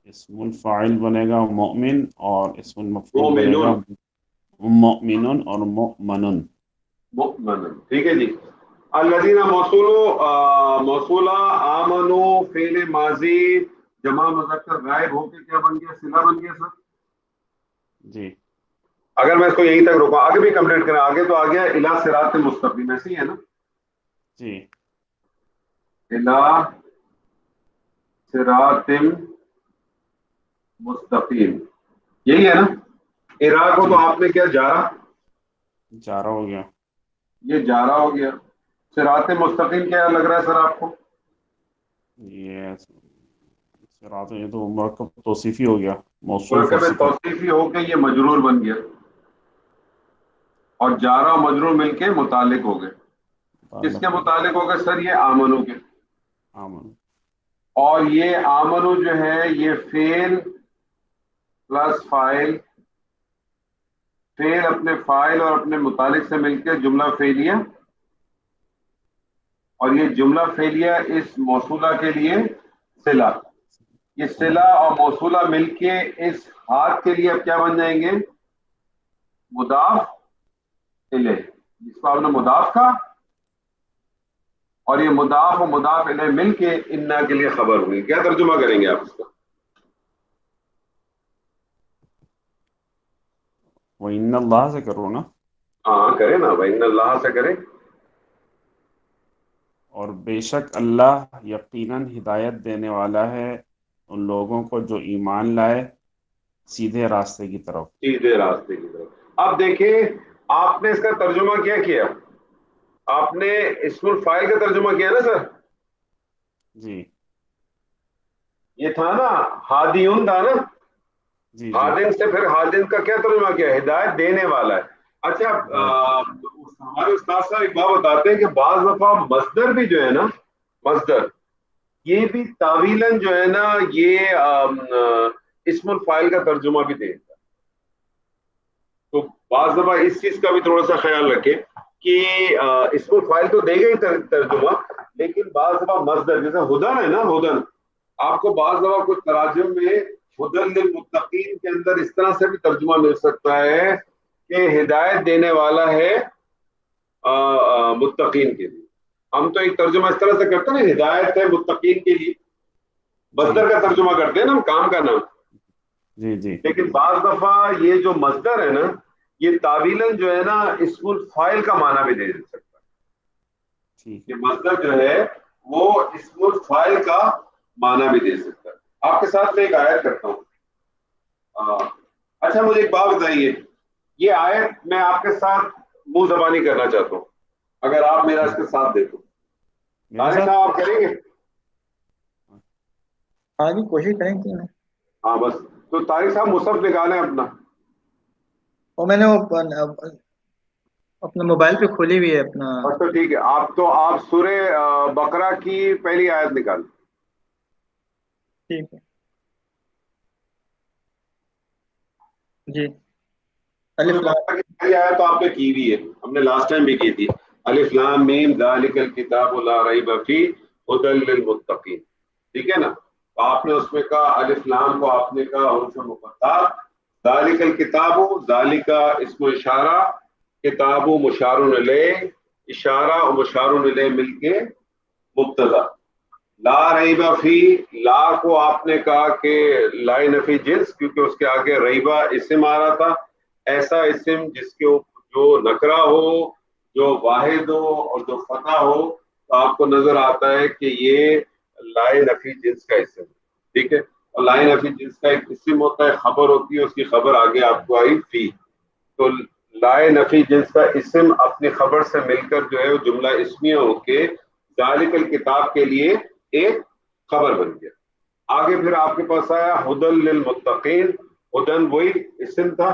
اسم الفاعل بنے گا مؤمن، اور اسم المفعول بنے گا مومنون. مؤمن اور مؤمن. مؤمن. ٹھیک ہے جی. الذین موصولہ، آمنو فعل ماضی جمع مذکر غائب ہو کے کیا بن گیا؟ صلہ بن گیا سر. جی اگر میں اس کو یہیں تک روکا، آگے بھی کمپلیٹ کریں. آگے تو آ گیا الی صراط مستقیم، ایسے ہی ہے نا؟ جی الی صراط مستقیم، یہی ہے نا؟ عراق کو جی تو آپ نے کیا جارا، جارہ ہو گیا. یہ جارا ہو گیا. صراط مستقیم کیا لگ رہا ہے سر آپ کو؟ یہ صراط، یہ تو مرکب توصیفی ہو گیا، موصوف اور مرکب صفت. توصیفی ہو کے یہ مجرور بن گیا، اور جارا اور مجرور مل کے متعلق ہو گئے. کس کے تعلق ہو گیا. متعلق ہو گئے سر؟ یہ آمنو کے. آمن. اور یہ آمنو جو ہے یہ فعل پلس فاعل، فعل اپنے فاعل اور اپنے متعلق سے مل کے جملہ فعلیہ، اور یہ جملہ فعلیہ اس موصولہ کے لیے صلہ. یہ صلہ اور موصولہ مل کے اس ہاتھ کے لیے اب کیا بن جائیں گے؟ مضاف الیہ، جس کو آپ نے مضاف کہا، اور یہ مضاف و مضاف الیہ مل کے انا کے لیے خبر ہوئی. کیا ترجمہ کریں گے آپ اس کا؟ وَإِنَّ اللَّهَ سے کرو نا. ہاں کریں نا بھائی، ان اللہ سے کریں. اور بے شک اللہ یقیناً ہدایت دینے والا ہے ان لوگوں کو جو ایمان لائے سیدھے راستے کی طرف. سیدھے راستے کی طرف. اب دیکھیں، آپ نے اس کا ترجمہ کیا کیا؟ آپ نے اسم الفاعل کا ترجمہ کیا نا سر؟ جی یہ تھا نا ہادیون تھا نا. جی جی ہادن سے پھر ہادن کا کیا ترجمہ کیا؟ ہدایت دینے والا ہے. اچھا ہمارے استاد صاحب ایک بات بتاتے ہیں کہ بعض دفعہ مصدر بھی جو ہے نا، مصدر یہ بھی تعویلاً جو ہے نا یہ اسم الفاعل کا ترجمہ بھی دے. تو بعض دفعہ اس چیز کا بھی تھوڑا سا خیال رکھیں کہ اسم الفاعل تو دے گا ہی ترجمہ، لیکن بعض دفعہ مصدر جیسے ہدن ہے نا، ہدن آپ کو بعض دفعہ کچھ تراجم میں ہدن للمتقین کے اندر اس طرح سے بھی ترجمہ مل سکتا ہے کہ ہدایت دینے والا ہے متقین کے لیے. ہم تو ایک ترجمہ اس طرح سے کرتے ہیں نا، ہدایت ہے متقین کے لیے، مصدر کا ترجمہ کرتے ہیں نا ہم، کام کا نام. جی جی لیکن بعض دفعہ یہ جو مصدر ہے نا، یہ تعویلاً جو ہے نا اسم الفاعل کا معنی بھی دے سکتا ہے. ٹھیک یہ مصدر جو ہے وہ اسم الفاعل کا معنی بھی دے سکتا ہے. آپ کے ساتھ میں ایک آیت کرتا ہوں. اچھا مجھے ایک بات بتائیے، یہ آیت میں آپ کے ساتھ منہ زبانی کرنا چاہتا ہوں، اگر آپ میرا اس کے ساتھ دے تو. میرے طارق ساتھ. صاحب آپ کریں گے؟ آگے کوشش کریں گے. ہاں بس. تو طارق صاحب مصحف نکالیں اپنا. اور میں نے وہ اپنے موبائل پہ کھولی ہوئی ہے اپنا. بس تو ٹھیک ہے، آپ سورہ بقرہ کی پہلی آیت نکال. ٹھیک ہے جی. الف سورہ لام. بقرہ کی پہلی آیت تو آپ نے کی بھی ہے، ہم نے لاسٹ ٹائم بھی کی تھی. الف لام میم ذالک الکتاب لا ریب فیہ ھدی للمتقین. ٹھیک ہے نا؟ تو آپ نے اس میں کہا الف لام کو آپ نے کہا حروف مقطعات، ذالک الکتاب، ذالک اسم اشارہ، کتاب مشار الیہ، اشارہ اور مشار الیہ مل کے مبتدا. لا ریبہ فی، لا کو آپ نے کہا کہ لا نفی جنس، کیونکہ اس کے آگے ریبہ اسم آ رہا تھا. ایسا اسم جس کے جو نکرہ ہو، جو واحد ہو اور جو فتح ہو، تو آپ کو نظر آتا ہے کہ یہ لا نفی جنس کا اسم. ٹھیک ہے؟ اور لا نفی جنس کا ایک اسم ہوتا ہے، خبر ہوتی ہے، اس کی خبر آگے آپ کو آئی فی. تو لا نفی جنس کا اسم اپنی خبر سے مل کر جو ہے وہ جملہ اسمیہ ہو کے ذالک الکتاب کے لیے ایک خبر بن گیا. آگے پھر آپ کے پاس آیا ھدی للمتقین. ھدن وہی اسم تھا.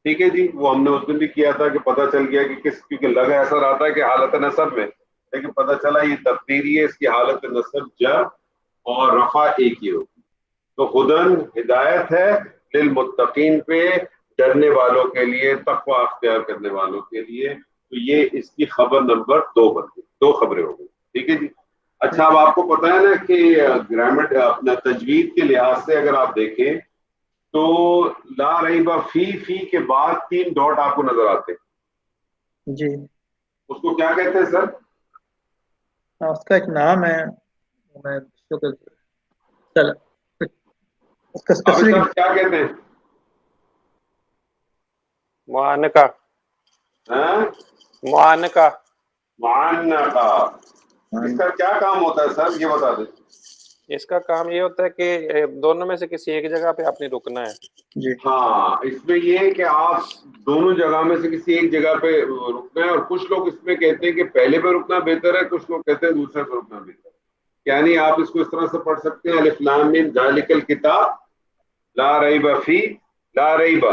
ٹھیک ہے جی، وہ ہم نے اس دن بھی کیا تھا کہ پتہ چل گیا کہ کیونکہ لگا ایسا رہتا ہے کہ حالت نصب میں، لیکن پتہ چلا یہ تقدیری ہے، اس کی حالت نصب جر اور رفع ایک ہی ہوگی. تو ھدن ہدایت ہے، للمتقین پہ ڈرنے والوں کے لیے، تقوی اختیار کرنے والوں کے لیے. تو یہ اس کی خبر نمبر 2 بن گئی، 2 خبریں ہو گئی. ٹھیک ہے جی. اچھا اب آپ کو پتا ہے نا کہ گرامر اپنا تجوید کے لحاظ سے اگر آپ دیکھیں تو لا ریبہ فی کے بعد 3 ڈاٹ آپ کو نظر آتے ہیں. جی اس کو کیا کہتے ہیں سر؟ اس کا ایک نام ہے، میں چل اس کا آپ اس کا کیا کہتے ہیں؟ معانقہ. ہاں؟ معانقہ. معانقہ. اس کا کیا کام ہوتا ہے سر، یہ بتا دیں. اس کا کام یہ ہوتا ہے کہ دونوں میں سے کسی ایک جگہ پہ آپ نے رکنا ہے. جی ہاں اس میں یہ ہے کہ آپ دونوں جگہ میں سے کسی ایک جگہ پہ رکنا ہے. اور کچھ لوگ اس میں کہتے ہیں کہ پہلے پہ رکنا بہتر ہے, کچھ لوگ کہتے ہیں دوسرے پہ رکنا بہتر ہے. یعنی آپ اس کو اس طرح سے پڑھ سکتے ہیں الف لام میم ذالک الکتاب لا ریب فی لا ریب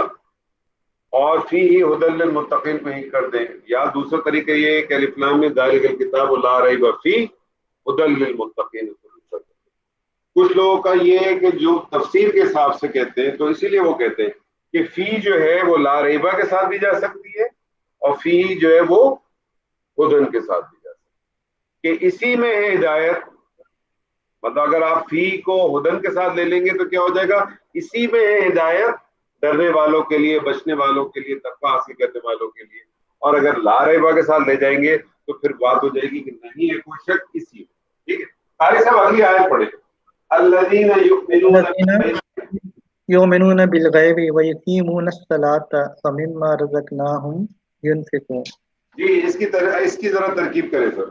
اور فی ہی ھدی للمتقین کو ہی کر دیں. یا دوسرا طریقہ یہ ہے کہ الف لام میم ذالک الکتاب لا ریب فی ھدی للمتقین. کچھ لوگوں کا یہ ہے کہ جو تفسیر کے حساب سے کہتے ہیں تو اسی لیے وہ کہتے ہیں کہ فی جو ہے وہ لا ریبہ کے ساتھ بھی جا سکتی ہے اور فی جو ہے وہ ہدن کے ساتھ بھی جا سکتی ہے, کہ اسی میں ہے ہدایت. مطلب اگر آپ فی کو ہدن کے ساتھ لے لیں گے تو کیا ہو جائے گا, اسی میں ہے ہدایت ڈرنے والوں کے لیے, بچنے والوں کے لیے, تقویٰ حاصل کرنے والوں کے لیے. اور اگر لا ریبہ کے ساتھ لے جائیں گے تو پھر بات ہو جائے گی کہ نہیں ہے کوئی شک اسی میں. ٹھیک ہے, قاری صاحب اگلی آیت پڑھیں. الذین یؤمنون بالغیب ویقیمون الصلاۃ ومما رزقناہم ینفقون. جی اس کی ذرا ترکیب کریں سر.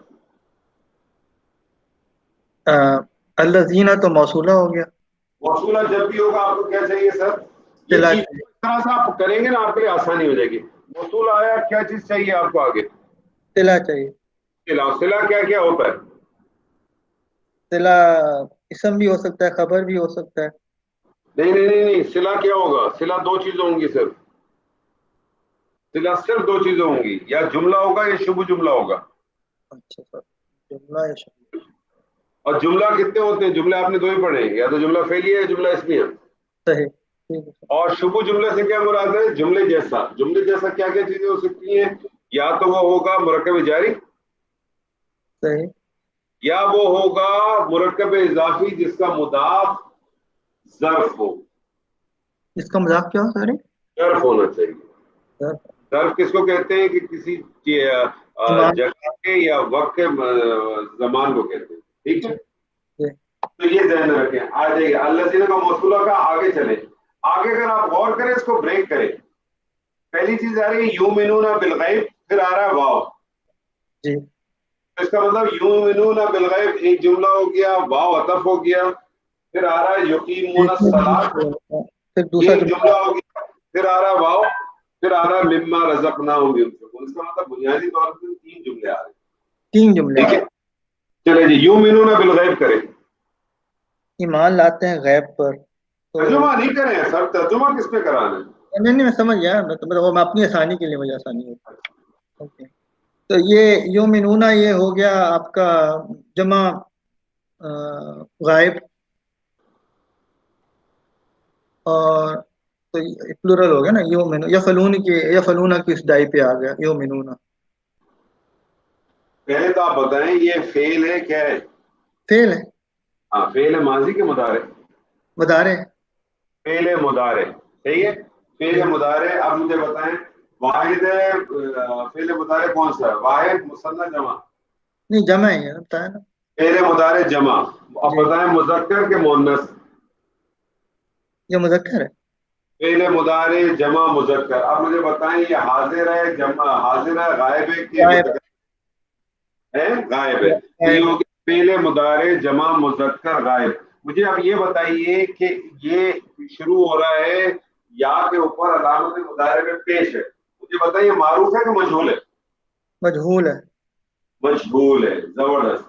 الذین تو موصولہ ہو گیا, موصولہ جب بھی ہوگا آپ کو کیا چاہیے سر, یہ چیز اس طرح سے آپ کریں گے نا آپ کے لیے آسانی ہو جائے گی. موصول آیا, کیا چیز چاہیے آپ کو آگے؟ صلہ چاہیے. صلہ کیا کیا ہوتا ہے؟ صلہ اسم بھی ہو سکتا ہے, خبر بھی ہو سکتا ہے. نہیں صلہ کیا ہوگا؟ صلہ دو چیزیں ہوں گی صرف. صلہ صرف دو چیزیں ہوں گی, یا جملہ ہوگا یا شبہ جملہ ہوگا. اچھا سر, جملہ یا شبہ. اور جملہ کتنے ہوتے ہیں؟ جملے آپ نے دو ہی پڑھے ہیں, یا تو جملہ فعلیہ ہے یا جملہ اسمیہ. صحیح, ٹھیک ہے سر. اور شبہ جملے سے کیا مراد ہے؟ جملے جیسا. جملے جیسا کیا کیا چیزیں ہو سکتی ہیں؟ یا تو وہ ہوگا مرکب جاری, صحیح, یا وہ ہوگا مرکب اضافی جس کا مضاف ظرف ہو. اس کا مذاق کیا ہو سارے؟ ظرف ہونا چاہیے. ظرف کس کو کہتے ہیں؟ کہ کسی جگہ کے یا وقت کے زمان کو کہتے ہیں. ٹھیک ہے, تو یہ ذہن میں رکھیں. آ جائے گا الذین کا موصولہ کا. آگے چلیں, آگے اگر آپ غور کریں اس کو بریک کریں. پہلی چیز آ رہی ہے یؤمنون بالغیب, پھر آ رہا ہے واو. جی, اس کا مطلب یؤمنون بالغیب ایک جملہ ہو گیا, واو عطف ہو گیا, پھر آ رہا ہے یقیمون الصلاۃ پھر دوسرا ایک جملہ ہو گیا, پھر آ رہا ہے واو, پھر آ رہا ہے مما رزقناہم ینفقون. اس کا مطلب بنیادی طور پر تین جملے آ رہے ہیں. تین جملے. ٹھیک ہے, چلے جی یؤمنون بالغیب کریں. ایمان لاتے ہیں غیب پر. ترجمہ نہیں کریں سر, ترجمہ کس پہ کرانا ہے؟ نہیں میں سمجھ گیا, میں اپنی آسانی کے لیے مجھے آسانی ہے. اوکے, تو یہ یؤمنون یہ ہو گیا آپ کا جمع غائب, اور تو پلورل ہو گیا نا یؤمنون. یفعلون کی اس دائی پہ آ گیا یؤمنون. پہلے تو آپ بتائیں یہ فعل ہے کیا ہے؟ فعل ہے. ہاں فعل ہے ماضی کے مضارع. مضارع. فعل مضارع, صحیح ہے, فعل مضارع. اب مجھے بتائیں واحد ہے فعل مضارع کون سا ہے؟ واحد, مثنی, جمع؟ نہیں جمع ہے, بتایا نا. فعل مضارع جمع. اب بتائیں مذکر کے مؤنث؟ یہ مذکر ہے. فعل مضارع جمع مذکر. اب مجھے بتائیں یہ حاضر ہے جمع, حاضر ہے غائب ہے کہ مذکر ہے؟ غائب ہے. یہ ہو گیا فعل مضارع جمع مذکر غائب. مجھے اب یہ بتائیے کہ یہ شروع ہو رہا ہے یا کے اوپر علامت مضارع میں پیش ہے. مجھے بتائیے معروف ہے کہ مجہول ہے؟ مجہول ہے. مجہول ہے. زبردست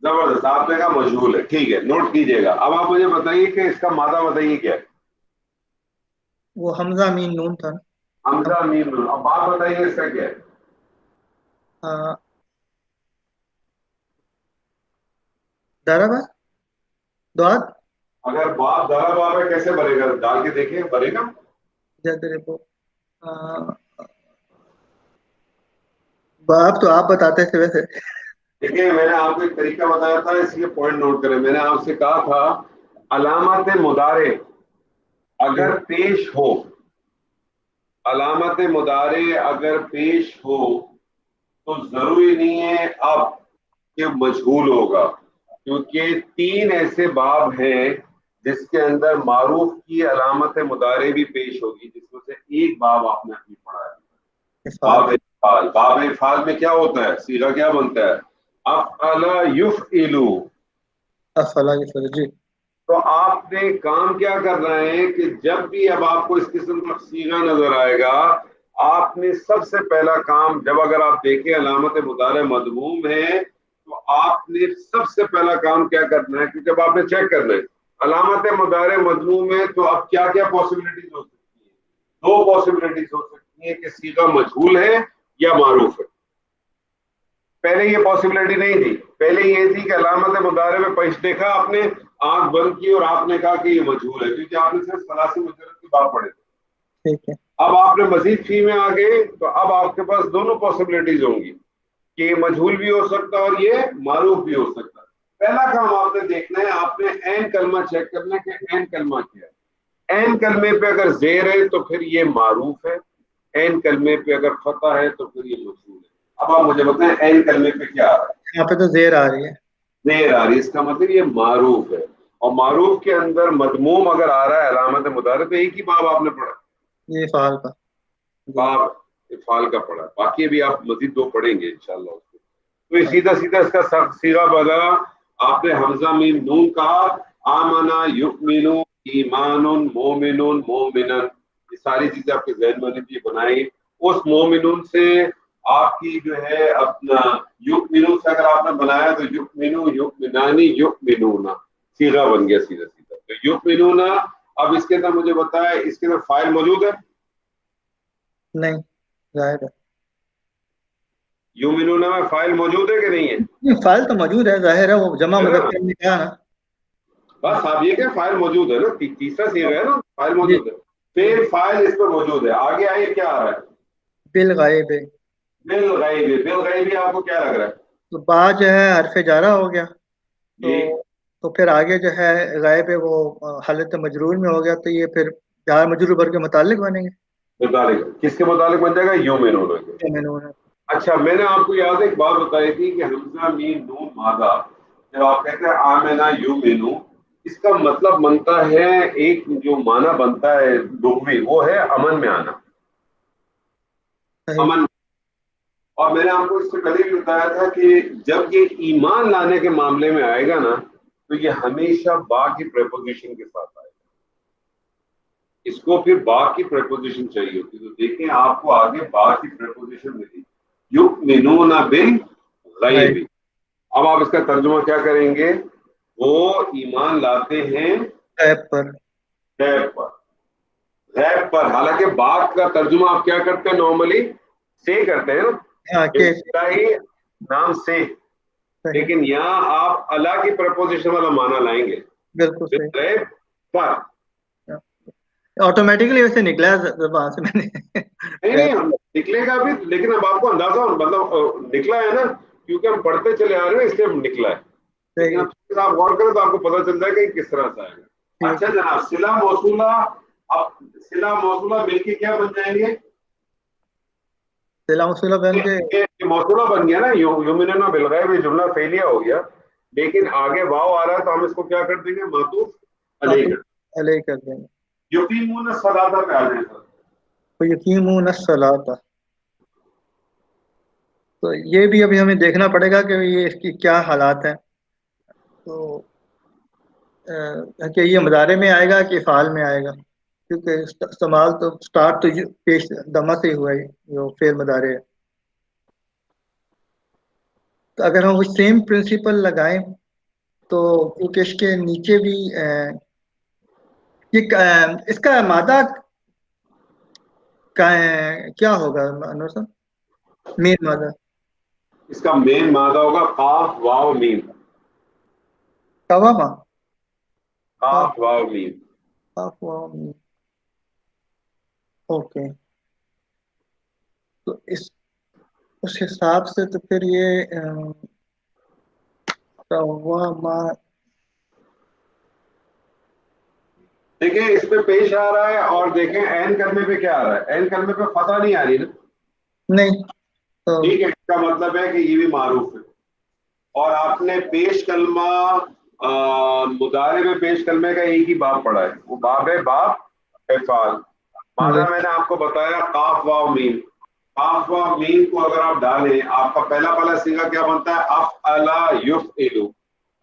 زبردست, آپ نے کہا مجہول ہے. ٹھیک ہے, نوٹ کیجئے گا. اب آپ مجھے بتائیے کہ اس کا مادہ بتائیے کیا ہے؟ وہ حمزہ میم نون تھا. حمزہ میم نون. اب بات بتائیے اس کا کیا ہے؟ دربا دعات. اگر باپ درب آپ ہے کیسے بنے گا؟ ڈال کے دیکھیں بنے گا. باپ تو آپ بتاتے تھے ویسے. دیکھیں میں نے آپ کو ایک طریقہ بتایا تھا, اس لیے پوائنٹ نوٹ کریں. میں نے آپ سے کہا تھا علامت مضارع اگر پیش ہو, علامت مضارع اگر پیش ہو تو ضروری نہیں ہے اب کہ مجہول ہوگا, کیونکہ تین ایسے باب ہیں جس کے اندر معروف کی علامت مضارع بھی پیش ہوگی, جس میں سے ایک باب آپ نے ابھی پڑھا ہے, باب افعال. باب افعال میں کیا ہوتا ہے؟ صیغہ کیا بنتا ہے؟ افعل یفعل. افلا یفعل، جی تو آپ نے کام کیا کر رہے ہیں کہ جب بھی اب آپ کو اس قسم کا صیغہ نظر آئے گا، آپ نے سب سے پہلا کام، جب اگر آپ دیکھیں علامت مضارع مضموم ہے تو آپ نے سب سے پہلا کام کیا کرنا ہے، کیونکہ اب آپ نے چیک کرنا ہے علامت مضارع مضموم ہے تو اب کیا کیا پاسبلٹیز ہو سکتی ہیں؟ دو پاسبلٹیز ہو سکتی ہیں کہ صیغہ مجہول ہے یا معروف ہے۔ پہلے یہ پاسبلٹی نہیں تھی، پہلے یہ تھی کہ علامت مضارع میں پیش دیکھا آپ نے، آنکھ بند کی اور آپ نے کہا کہ یہ مجہول ہے، کیونکہ آپ نے صرف ثلاثی مجرد کی بات پڑھے تھے۔ ٹھیک ہے، اب آپ نے مزید فی میں آ گئے تو اب آپ کے پاس دونوں پاسبلٹیز ہوں گی کہ یہ مجہول بھی ہو سکتا ہے اور یہ معروف بھی ہو سکتا ہے۔ پہلا کام آپ نے دیکھنا ہے، آپ نے عین کلمہ چیک کرنا ہے کہ عین کلمہ کیا ہے۔ عین کلمے پہ اگر زیر ہے تو پھر یہ معروف ہے، عین کلمے پہ اگر فتح ہے تو پھر یہ مجہول ہے۔ اب آپ مجھے بتائیں عین کلمے پہ کیا آ رہا ہے؟ یہاں پہ تو زیر آ رہی ہے، زیر آ رہی ہے، اس کا مطلب یہ معروف ہے، اور معروف کے اندر مضموم اگر آ رہا ہے علامت مضارع تو ایک ہی باب آپ نے پڑھا، یہ فعال کا، باب افعال کا پڑھا، باقی بھی آپ مزید دو پڑھیں گے انشاءاللہ اس کو۔ تو یہ سیدھا سیدھا اس کا صیغہ بدلا، آپ نے حمزہ میم نون کہا، آمنا یؤمن ایمان مومن مومنن، یہ ساری چیزیں آپ کے ذہن میں ہونی بنائیں گے۔ اس مومنون سے آپ کی جو ہے اپنا یؤمنون سے اگر آپ نے بنایا تو یؤمنو یؤمنانی یؤمنون، صیغہ بن گیا سیدھا سیدھا۔ تو یؤمنون، اب اس کے اندر مجھے بتایا اس کے اندر فاعل موجود ہے؟ نہیں ظاہر ہے، یؤمنون میں فاعل موجود ہے کہ نہیں ہے؟ نہیں فائل تو موجود ہے، ظاہر ہے، وہ جمع ہے نا؟ مذکر نے کہا نا، بس آپ یہ کہ فائل موجود ہے نا، تیسرا صیغہ ہے نا، فائل جی موجود ہے، پھر فائل اس پر موجود ہے۔ آگے آئیے کیا آ رہا ہے؟ بالغائب، بالغیب، بالغیب آپ کو کیا لگ رہا ہے؟ تو با جو ہے حرف جارہ ہو گیا، جی تو پھر آگے جو ہے غائب ہے وہ حالت مجرور میں ہو گیا، تو یہ پھر جار مجرور بر کے متعلق بنیں گے، متعلق کس کے متعلق بن جائے گا؟ یؤمنون کے۔ یؤمنون۔ اچھا، میں نے آپ کو یاد ہے ایک بات بتائی تھی کہ حمزہ میم نون مادہ، جب آپ کہتے ہیں آمنا یؤمنو، اس کا مطلب بنتا ہے، ایک جو معنی بنتا ہے لغوی، وہ ہے امن میں آنا، صحیح، امن۔ اور میں نے آپ کو اس سے پہلے بھی بتایا تھا کہ جب یہ ایمان لانے کے معاملے میں آئے گا نا تو یہ ہمیشہ با کی پریپوزیشن کے ساتھ آئے گا، اس کو پھر با کی پریپوزیشن چاہیے ہوتی ہے۔ تو دیکھیں آپ کو آگے با کی پریپوزیشن ملی، یؤمنون بالغیب۔ اب آپ اس کا ترجمہ کیا کریں گے؟ وہ ایمان لاتے ہیں غیب پر، غیب پر، غیب پر۔ حالانکہ بات کا ترجمہ آپ کیا کرتے ہیں نارملی؟ سے کرتے ہیں نا، ہاں کہ ابتدائی نام سے، صحیح، لیکن یہاں آپ اللہ کی پرپوزیشن والا معنی لائیں گے، بالکل صحیح، غیب پر۔ آٹومیٹکلی ویسے نکلا ہے زبان سے، میں نے نہیں نہیں، ہم نکلے گا بھی، لیکن اب آپ کو اندازہ مطلب نکلا ہے نا، کیونکہ ہم پڑھتے چلے آ رہے ہیں اس لیے نکلا ہے، لیکن صحیح، اب آپ غور کریں تو آپ کو پتہ چل جائے گا کہ کس طرح سے آئے گا۔ ٹھیک اچھا جناب، صلہ موصولہ، اب صلہ موصولہ مل کے کیا بن جائیں گے؟ صلہ موصولہ بن کے، یہ موصولہ بن گیا نا، یؤمنون بالغیب، یہ جملہ فعلیہ ہو گیا، لیکن آگے واو آ رہا ہے تو ہم اس کو کیا کر دیں گے؟ معطوف علیہ کر دیں گے۔ علیہ کر دیں گے، یقیمون الصلاۃ پہ آ جائیں سر۔ تو یقیمون الصلاۃ، تو یہ بھی ابھی ہمیں دیکھنا پڑے گا کہ یہ اس کی کیا حالات ہیں، تو کہ یہ مضارع میں آئے گا کہ فعال میں آئے گا، کیونکہ استعمال تو سٹارٹ تو پیش دمہ سے ہی ہوا ہے جو فعل مضارع ہے۔ تو اگر ہم وہ سیم پرنسپل لگائیں تو کیونکہ اس کے نیچے بھی اس کا مادہ کیا ہوگا انور صاحب؟ مین مادہ اس کا مین مادہ ہوگا قاف واو میم، قواما، قاف واو میم۔ اوکے، تو اس حساب سے تو پھر یہ قواما، دیکھیں اس پہ پیش آ رہا ہے، اور دیکھیں عین کلمے پہ کیا آ رہا ہے؟ عین کلمے پہ فتح نہیں آ رہی نا، نہیں تو ٹھیک ہے، اس کا مطلب ہے کہ یہ بھی معروف ہے۔ اور آپ نے پیش کلمہ مضارع میں پیش کلمے کا ایک ہی باب پڑھا ہے، وہ باب ہے باب افعال۔ مانا میں نے آپ کو بتایا قاف واو میم، قاف واو میم کو اگر آپ ڈالیں، آپ کا پہلا صیغہ کیا بنتا ہے؟ افعل یفعل،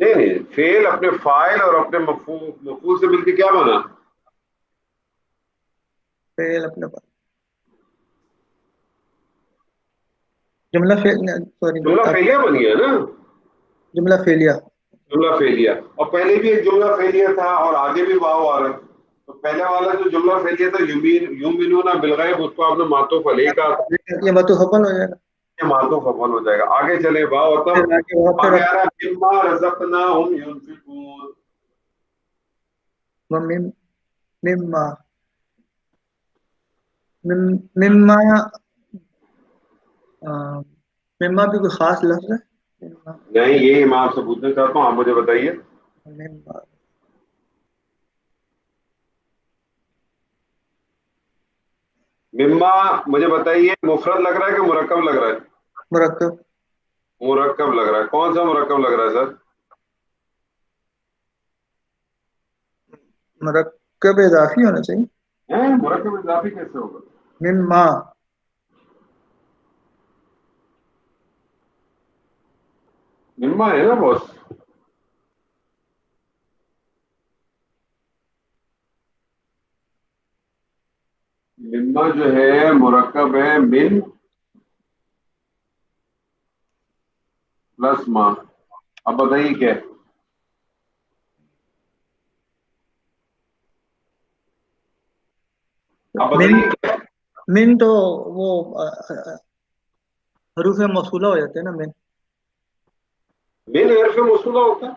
نہیں نہیں، فعل اپنے فاعل اور اپنے مفعول سے مل کے کیا بنا؟ فعل اپنے پاس جملہ سوری جملہ فعلیہ بن گیا نا، جملہ فعلیہ. جملہ فعلیہ. اور پہلے بھی ایک جملہ فعلیہ تھا اور آگے بھی واو آ رہا ہے. تو پہلے والا جو جملہ فعلیہ تھا یؤمنون بالغیب، اس کو آپ نے معطوف علیہ کا یہ معطوف حکم ہو جائے گا. معطوف افعل ہو جائے گا. آگے چلے واو اور تب پھر آگے وہاں آگے پہ آ رہا ہے مما رزقناہم ينفقون. مما مما مما بھی کوئی خاص لفظ ہے؟ مما نہیں، یہی میں آپ سے پوچھنا چاہتا ہوں، آپ مجھے بتائیے. مما مما مجھے بتائیے مفرد لگ رہا ہے کہ مرکب لگ رہا ہے؟ مرکب. مرکب لگ رہا ہے. کون سا مرکب لگ رہا ہے سر؟ مرکب اضافی ہونا چاہیے. مرکب اضافی کیسے ہوگا؟ مما مما ہے نا بوس. مما جو ہے مرکب ہے من پلس ما. اب بتائیے کیا ہے؟ اب من بتائیے کیا ہے؟ من تو وہ حروف موصولہ ہو جاتے ہیں نا. من من حرف موصولہ ہوتا ہے.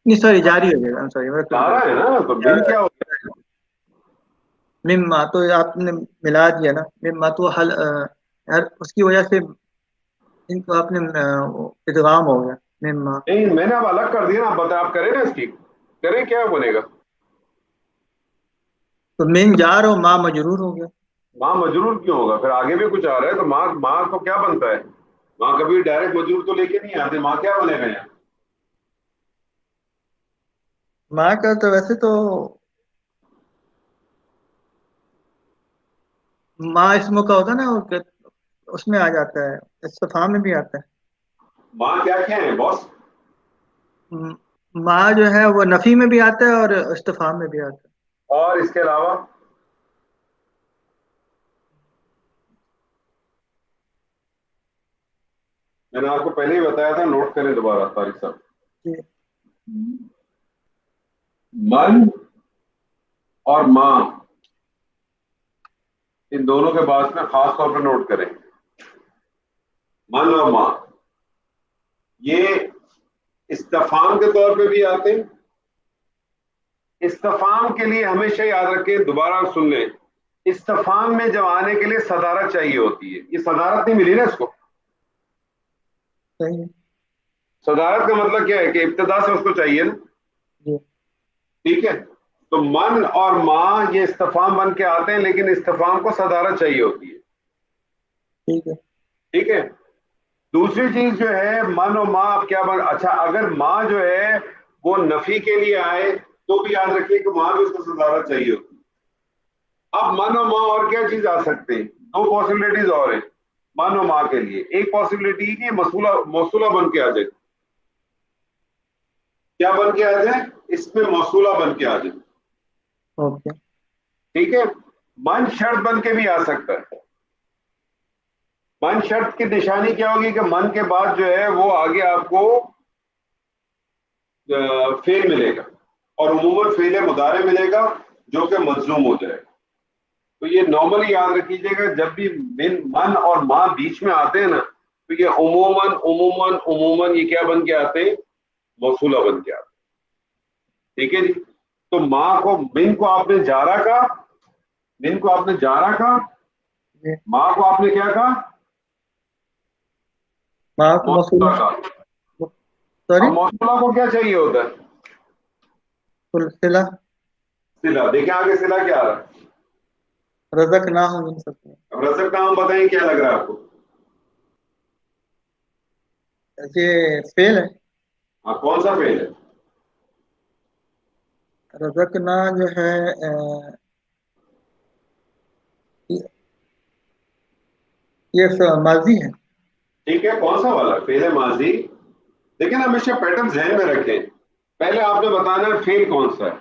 نہیں سوری جاری ہو جائے گا. سوری سارا ہے نا، تو من کیا ہوتا مما تو آپ نے ملا دیا نا. مما تو اس کی وجہ سے ان کو آپ نے ادغام ہو گیا. مما ہے؟ نہیں، میں نے اب الگ کر دیا نا. آپ کریں نا اس کی، کریں کیا بنے گا؟ تو من جار اور ما مجرور ہو گیا. ماں مجرور کیوں ہوگا؟ پھر آگے بھی کچھ آ رہا ہے تو ماں کو کیا بنتا ہے؟ ماں کبھی ڈائریکٹ مجرور تو لے کے نہیں آتے. ماں کیا بنے گا یہاں؟ ما کا تو ویسے تو ما اسموں کا ہوتا ہے نا، اس میں آ جاتا ہے، استفہام میں بھی آتا ہے. ماں کیا ہے باس؟ ما جو ہے وہ نفی میں بھی آتا ہے اور استفہام میں بھی آتا ہے. اور اس کے علاوہ میں نے آپ کو پہلے ہی بتایا تھا، نوٹ کریں دوبارہ طارق صاحب. جی. من اور ماں، ان دونوں کے بعد میں خاص طور پہ نوٹ کریں. من اور ماں یہ استفہام کے طور پہ بھی آتے ہیں. استفہام کے لیے ہمیشہ یاد رکھیں، دوبارہ سن لیں، استفہام میں جب آنے کے لیے صدارت چاہیے ہوتی ہے. یہ صدارت نہیں ملی نا اس کو. صحیح. صدارت کا مطلب کیا ہے کہ ابتدا سے اس کو چاہیے نا. جی. ٹھیک ہے. تو من اور ماں یہ استفہام بن کے آتے ہیں، لیکن استفہام کو صدارت چاہیے ہوتی ہے. ٹھیک ہے. ٹھیک ہے. دوسری چیز جو ہے من اور ماں اب کیا اچھا اگر ماں جو ہے وہ نفی کے لیے آئے تو بھی یاد رکھیے کہ وہاں بھی اس کو صدارت چاہیے ہوتی ہے. اب من اور ماں اور کیا چیز آ سکتے ہیں؟ دو پاسبلٹیز اور ہیں من اور ماں کے لیے. ایک پاسبلٹی کہ موصولہ بن کے آ جائے. کیا بن کے آ جائے؟ اس میں موصولہ بن کے آ جائے. اوکے. ٹھیک ہے. من شرط بن کے بھی آ سکتا ہے. من شرط کی نشانی کیا ہوگی کہ من کے بعد جو ہے وہ آگے آپ کو فعل ملے گا، اور عموماً فعل مضارع ملے گا جو کہ مجزوم ہو جائے گا. تو یہ نارملی یاد رکھیے گا، جب بھی من اور ماں بیچ میں آتے ہیں نا تو یہ عموماً یہ کیا بن کے آتے ہیں؟ موصولہ بن کے آتے ہیں. ٹھیک ہے جی. تو ماں کو من کو آپ نے جارا کہا، من کو آپ نے جارا کہا، جی. ماں کو آپ نے کیا کہا؟ ما کو موصول. موصولہ کہا. سوری اب موصولہ کو کیا چاہیے ہوتا ہے؟ صلہ. صلہ. دیکھیں آگے صلہ کیا آ رہا ہے؟ رزق نہ ہو ان سب میں. اب رزق نام بتائیں کیا لگ رہا ہے آپ کو؟ یہ فعل ہے. ہاں، کون سا فعل ہے؟ رزق نہ جو ہے یہ ماضی ہے. ٹھیک ہے. کون سا والا فعل ماضی؟ لیکن ہمیشہ پیٹرن ذہن میں رکھیں. پہلے آپ نے بتانا ہے فیل کون سا ہے,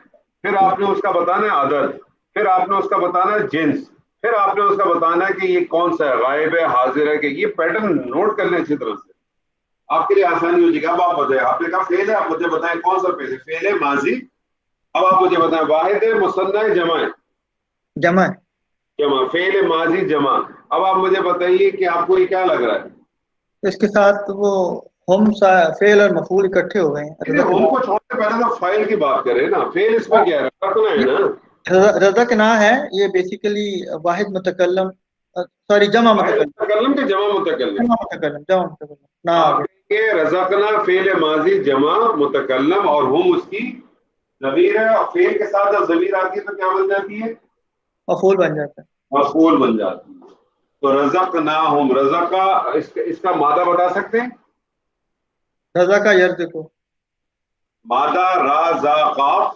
پھر آپ نے اس کا بتانا ہے عدد, پھر آپ نے اس کا بتانا ہے جنس, پھر آپ نے اس کا بتانا ہے کہ یہ کون سا ہے, غائب ہے, حاضر ہے, کہ یہ پیٹرن نوٹ کر لیں اچھی طرح سے, آپ کے لیے آسانی ہو جائے گی. اب آپ بتائیں, آپ نے کہا فیل ہے, آپ مجھے بتائیں کون سا فیل ہے. فیل ہے ماضی. اب آپ مجھے بتائیں واحد ہے, مثنیٰ ہے, جمع ہے. جمع. جمع. فیل ہے ماضی جمع. اب آپ مجھے بتائیے کہ آپ کو یہ کیا لگ رہا ہے. اس کے ساتھ وہ ہم فعل اور مفعول اکٹھے ہو گئے ہیں. ہم کو چھوڑ کے پہلے تو فائل کی بات کریں نا. فیل اس میں کیا ہے, رکھنا ہے نا. رزقنا ہے یہ بیسیکلی واحد متکلم, سوری جمع واحد متکلم. متکلم کے جمع متکلم. جمع متکلم نہ آپ آگے. کہیں گے رزقنا فعل ماضی جمع متکلم اور ہم اس کی ضمیر ہے, اور فعل کے ساتھ جب ضمیر آتی ہے تو کیا بن جاتی ہے, مفعول بن جاتا ہے. مفعول بن جاتی ہے. تو رزقناہم, رزق کا اس کا مادہ بتا سکتے ہیں. رضا کا یرز کو مادہ را زا قاف.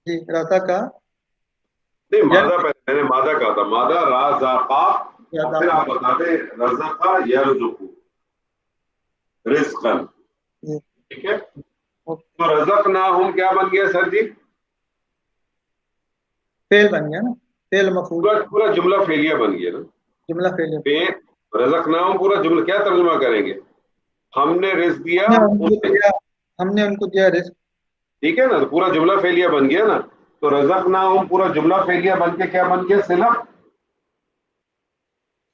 جی رضا کا نہیں مادہ پہلے میں نے مادہ کہا تھا, مادہ را زا قاف, اور پھر آپ بتاتے رزق یرزق رزقا. ٹھیک ہے, تو رزقناہم کیا بن گیا سر جی, فعل بن گیا نا, فعل مفعول, پورا جملہ فعلیہ بن گیا نا. جملہ فعل. رزقناہم پورا جملہ کیا ترجمہ کریں گے, ہم نے رزق دیا ہم نے ان کو دیا رزق. ٹھیک ہے نا, تو پورا جملہ فعلیہ بن گیا نا. تو رزقناہم پورا جملہ فعلیہ بن کے کیا بن گیا, صلہ.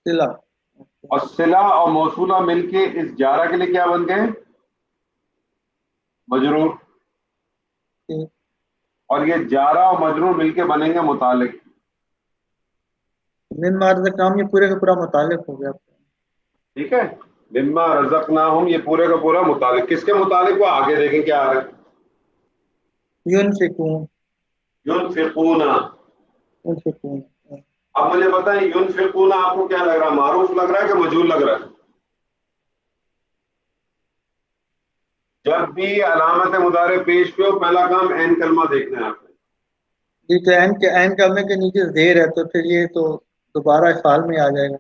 صلہ. اور صلہ اور موصولہ مل کے اس جارہ کے لیے کیا بن گئے, مجرور. اور یہ جارہ اور مجرور مل کے بنیں گے متعلق. من ما رزقناہم یہ پورے کا پورا متعلق ہو گیا. ٹھیک ہے, مما رزقناہم یہ پورے کا پورا متعلق. کس کے متعلق, وہ آگے دیکھیں کیا آ رہا ہے. ينفقون. ينفقون. ينفقون. اب مجھے بتائیں ينفقون آپ کو کیا لگ رہا ہے, معروف لگ رہا ہے کہ مجہول لگ رہا ہے. جب بھی علامت مضارع پیش پہ ہو پہلا کام عین کلمہ دیکھنا ہے آپ نے. جی تو عین کلمے کے نیچے زیر ہے تو پھر یہ تو دوبارہ افعال میں آ جائے گا.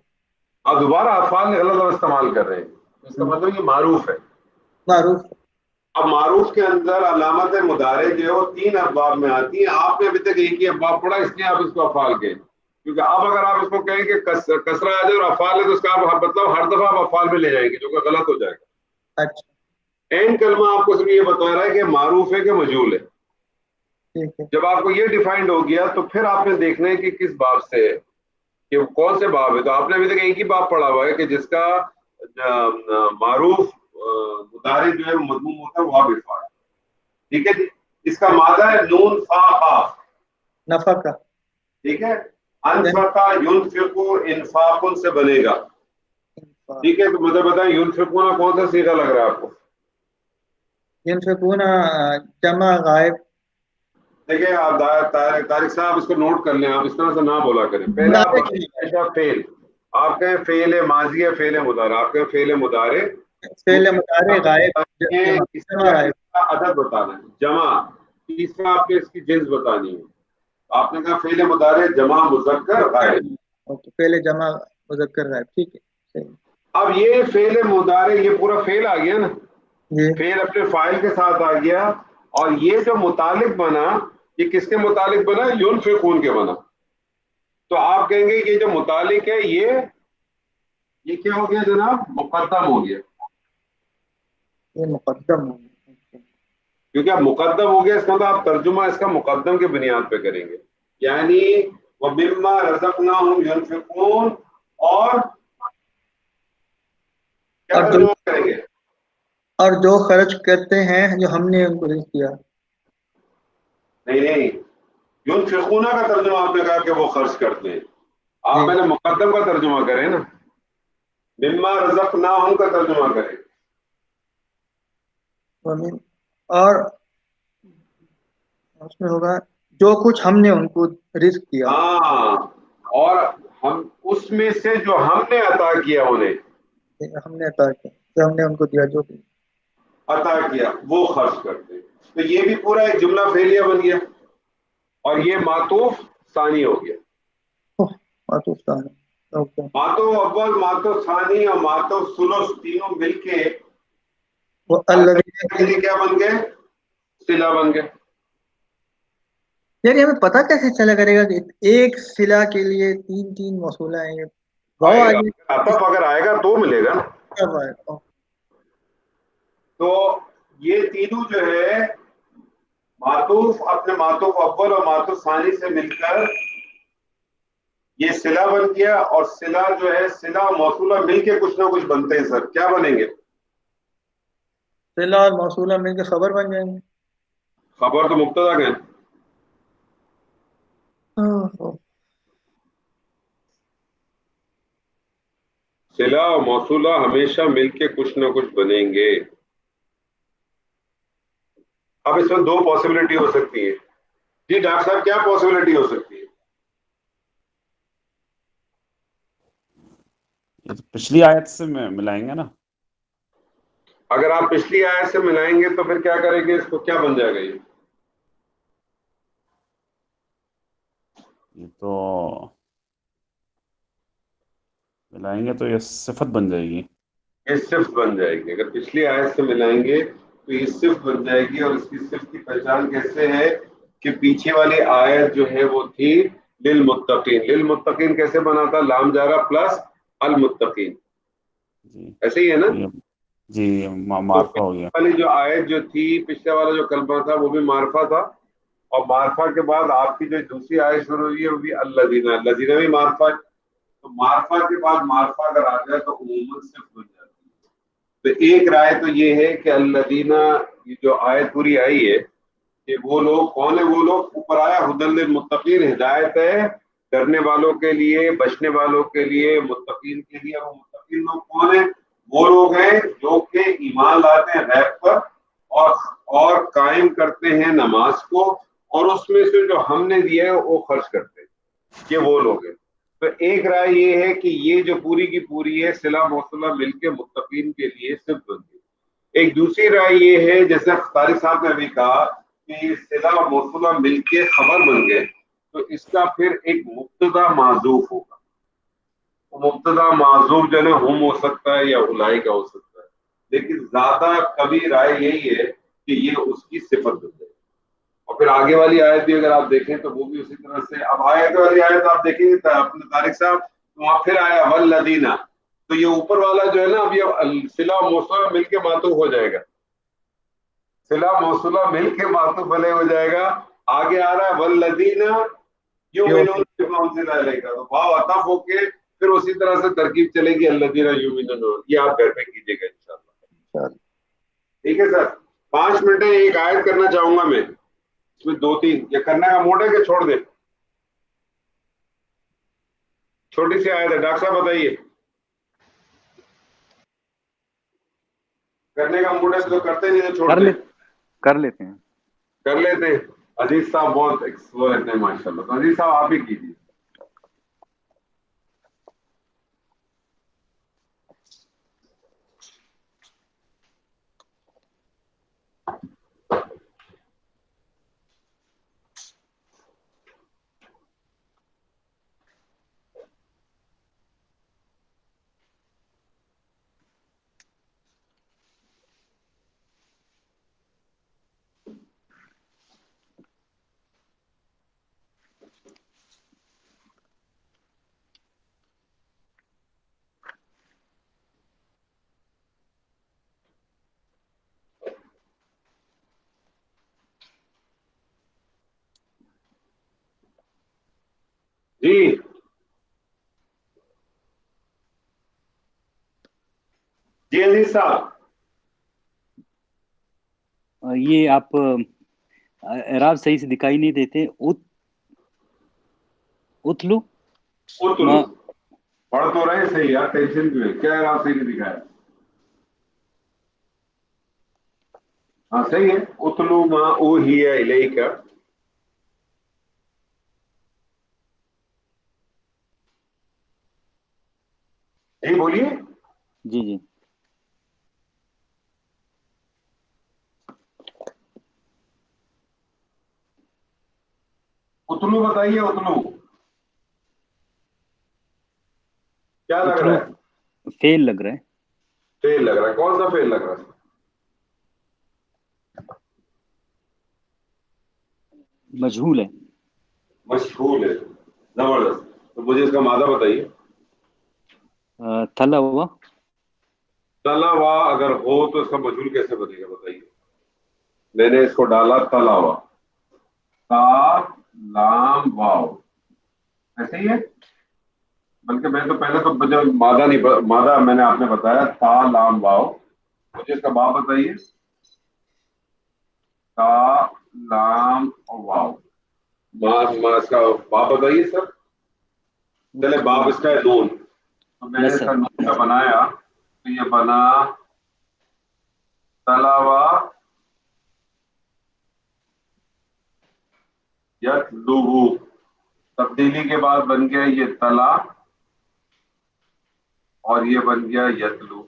اور دوبارہ افعال میں غلط استعمال کر رہے ہیں, اس کا مطلب یہ معروف ہے. معروف. اب معروف کے اندر علامت مضارع جو ہے وہ 3 ابواب میں آتی ہیں. آپ نے ابھی تک ایک ہی ابواب پڑھا, اس لیے آپ اس کو افعال کہیں, کیونکہ اب اگر آپ اس کو کہیں کہ کسرہ آ جائے اور افعال ہے تو اس کا مطلب ہر دفعہ آپ افعال میں لے جائیں گے, جو کہ غلط ہو جائے گا. اچھا عین کلمہ آپ کو صرف یہ بتا رہا ہے کہ معروف ہے کہ مجہول ہے. ٹھیک ہے. جب آپ کو یہ ڈیفائنڈ ہو گیا تو پھر آپ نے دیکھنا ہے کہ کس باب سے ہے, کہ کون سے باب ہے. تو آپ نے ابھی تک ایک ہی باب پڑھا ہوا ہے کہ جس کا معروف مضارع جو ہے مضموم ہوتا ہے وہ آپ افعال. ٹھیک ہے جی, اس کا مادہ ہے نون فا قاف. نفقہ. ٹھیک ہے, انفقا ينفق انفاق سے بنے گا. ٹھیک ہے, تو مجھے بتائیں ينفقون کون سا صیغہ لگ رہا ہے آپ کو. ينفقون جمع غائب. دیکھیں آپ طارق صاحب اس کو نوٹ کر لیں, آپ اس طرح سے نہ بولا کریں. پہلے آپ بتائیں فعل, آپ کہیں فعل ماضی ہے فعل مضارع, آپ کہیں فعل مضارع, فعل مضارع غائب. عدد بتانا ہے, جمع. تیسرا آپ کے اس کی جنس بتانی ہے. آپ نے کہا فعل مضارع جمع مذکر غائب. فعل جمع مذکر غائب. ٹھیک ہے. اب یہ فعل مضارع یہ پورا فعل آ گیا نا, جی فعل اپنے فاعل کے ساتھ آ گیا, اور یہ جو متعلق بنا یہ کس کے متعلق بنا, ينفقون کے بنا. تو آپ کہیں گے کہ یہ جو متعلق ہے یہ کیا ہو گیا جناب, مقدم ہو گیا. یہ مقدم ہو گیا کیونکہ اب مقدم ہو گیا, اس کا مطلب آپ ترجمہ اس کا مقدم کی بنیاد پہ کریں گے. یعنی وَمِمَّا رَزَقْنَاهُمْ يُنْفِقُونَ, اور کیا ترجمہ کریں گے, اور جو خرچ کرتے ہیں جو ہم نے ان کو رزق دیا. نہیں ينفقون کا ترجمہ آپ نے کہا کہ وہ خرچ کرتے ہیں. آپ میں نے مقدم کا ترجمہ کریں نا, مما رزقناہم کا ترجمہ کریں. اور اس میں ہوگا جو کچھ ہم نے ان کو رزق دیا. ہاں, اور ہم اس میں سے جو ہم نے عطا کیا انہیں, ہم نے عطا کیا, جو ہم نے ان کو دیا, جو عطا کیا وہ خرچ کرتے ہیں. تو یہ بھی پورا ایک جملہ فعلیہ بن گیا, اور یہ معطوف ثانی ہو گیا. معطوف ثانی. معطوف اول, معطوف ثانی اور معطوف ثلث تینوں مل کے وہ الذین کے لیے کیا بن گئے؟ صلہ بن گئے. یار ہمیں پتہ کیسے چلا کرے گا کہ ایک صلہ کے لیے تین تین موصولہ ہیں؟ واو آئے گا آگے عطف اگر آئے گا تو ملے گا نا. کب آئے گا؟ تو یہ تینوں جو ہے معطوف اپنے معطوف اول اور معطوف ثانی سے مل کر یہ صلہ بن گیا. اور صلہ جو ہے صلہ اور موصولہ مل کے کچھ نہ کچھ بنتے ہیں سر. کیا بنیں گے؟ صلہ اور موصولہ مل کے خبر بن جائیں گے. خبر تو مبتدا کا ہے. صلہ اور موصولہ ہمیشہ مل کے کچھ نہ کچھ بنیں گے. اب اس میں دو پاسبلٹی ہو سکتی ہے. جی ڈاکٹر صاحب کیا پاسبلٹی ہو سکتی ہے؟ یہ تو پچھلی آیت سے ملائیں گے نا. اگر آپ پچھلی آیت سے ملائیں گے تو پھر کیا کریں گے؟ اس کو کیا بن جائے گا؟ یہ تو ملائیں گے تو یہ صفت بن جائے گی. یہ صفت بن جائے گی. اگر پچھلی آیت سے ملائیں گے تو یہ صفت بن جائے گی. اور اس کی صفت کی پہچان کیسے ہے کہ پیچھے والی آیت جو ہے وہ تھی للمتقین. للمتقین کیسے بنا تھا؟ لام جارہ پلس المتقین. جی ایسے ہی ہے نا؟ جی معرفہ ہو گیا. والی جو آیت جو تھی پچھلے والا جو کلمہ تھا وہ بھی معرفہ تھا. اور معرفہ کے بعد آپ کی جو دوسری آیت شروع ہوئی ہے وہ بھی الذین. الذین بھی معرفہ. تو معرفہ کے بعد معرفہ اگر آ جائے تو عموماً صفت بن جاتی ہے. تو ایک رائے تو یہ ہے کہ الذین یہ جو آیت پوری آئی ہے کہ وہ لوگ کون ہیں؟ وہ لوگ اوپر آیا ھدی للمتقین، ہدایت ہے ڈرنے والوں کے لیے، بچنے والوں کے لیے، متقین کے لیے. اور متقین لوگ کون ہیں؟ وہ لوگ ہیں جو کہ ایمان لاتے ہیں غیب پر اور قائم کرتے ہیں نماز کو، اور اس میں سے جو ہم نے دیا ہے وہ خرچ کرتے ہیں. یہ وہ لوگ ہیں. تو ایک رائے یہ ہے کہ یہ جو پوری کی پوری ہے صلہ موصولہ مل کے متقین کے لیے صفت بن گئی. ایک دوسری رائے یہ ہے جیسے طارق صاحب نے ابھی کہا کہ صلہ موصولہ مل کے خبر بن گئے، تو اس کا پھر ایک مبتدا معذوف ہوگا. مبتدا معذوف جو ہے نا ہم ہو سکتا ہے یا اولئک ہو سکتا ہے. لیکن زیادہ کبھی رائے یہی ہے کہ یہ اس کی صفت بن جائے. اور پھر آگے والی آیت بھی اگر آپ دیکھیں تو وہ بھی اسی طرح سے. اب آیت والی آیت آپ دیکھیں گے اپنے طارق صاحب وہاں پھر آیا والذین. تو یہ اوپر والا جو ہے نا اب یہ صلہ موصولہ مل کے معطوف ہو جائے گا. صلہ موصولہ مل کے معطوف علیہ ہو جائے گا. آگے آ رہا ہے والذین یؤمنون بما انزل الیک. تو واو عطف ہو کے پھر اسی طرح سے ترکیب چلے گی الذین یؤمنون. یہ آپ گھر پہ کیجیے گا انشاءاللہ. ٹھیک ہے سر. 5 منٹ میں ایک آیت کرنا چاہوں گا میں. اس میں 2-3 یہ کرنے کا موڈ ہے کہ چھوڑ دیں؟ چھوٹی سی آیت ہے. ڈاکٹر صاحب بتائیے کرنے کا موڈ ہے تو کرتے نہیں تو چھوڑ دیں. کر لیتے ہیں. کر لیتے ہیں. عزیز صاحب بہت ایکسپلور رہتے ہیں ماشاء اللہ. تو عزیز صاحب آپ ہی کیجیے. جی جی عزیز صاحب. یہ آپ اعراب صحیح سے دکھائی نہیں دیتے. اتلو اتلو پڑھ تو رہے صحیح یار. ٹینشن کیوں ہے؟ کیا ہے آپ صحیح نہیں دکھایا؟ ہاں صحیح ہے. اتلو ما اوحی الیک. جی بولیے. جی جی اتلو بتائیے. اتلو کیا لگ اتلو رہا ہے؟ فیل لگ رہا ہے. فیل لگ رہا ہے. کون سا فیل لگ رہا ہے؟ مجھول ہے. مشہور ہے. زبردست. تو مجھے اس کا مادہ بتائیے. تلا ہوا. تلا ہوا اگر ہو تو اس کا مجھول کیسے بنے گا بتائیے. میں نے اس کو ڈالا تلا ہوا. تا لام واو ایسے ہی ہے. بلکہ میں تو پہلے تو مجھے مادہ نہیں مادہ میں نے آپ نے بتایا تا لام واو. مجھے اس کا باب بتائیے. تا لام اور واو. اس کا باب بتائیے سر. چلے باب اس کا ہے نون. تو میں نے اس کا نون کا بنایا تو یہ بنا تلاوا یتلوہ. تبدیلی کے بعد بن گیا یہ تلا اور یہ بن گیا یتلو.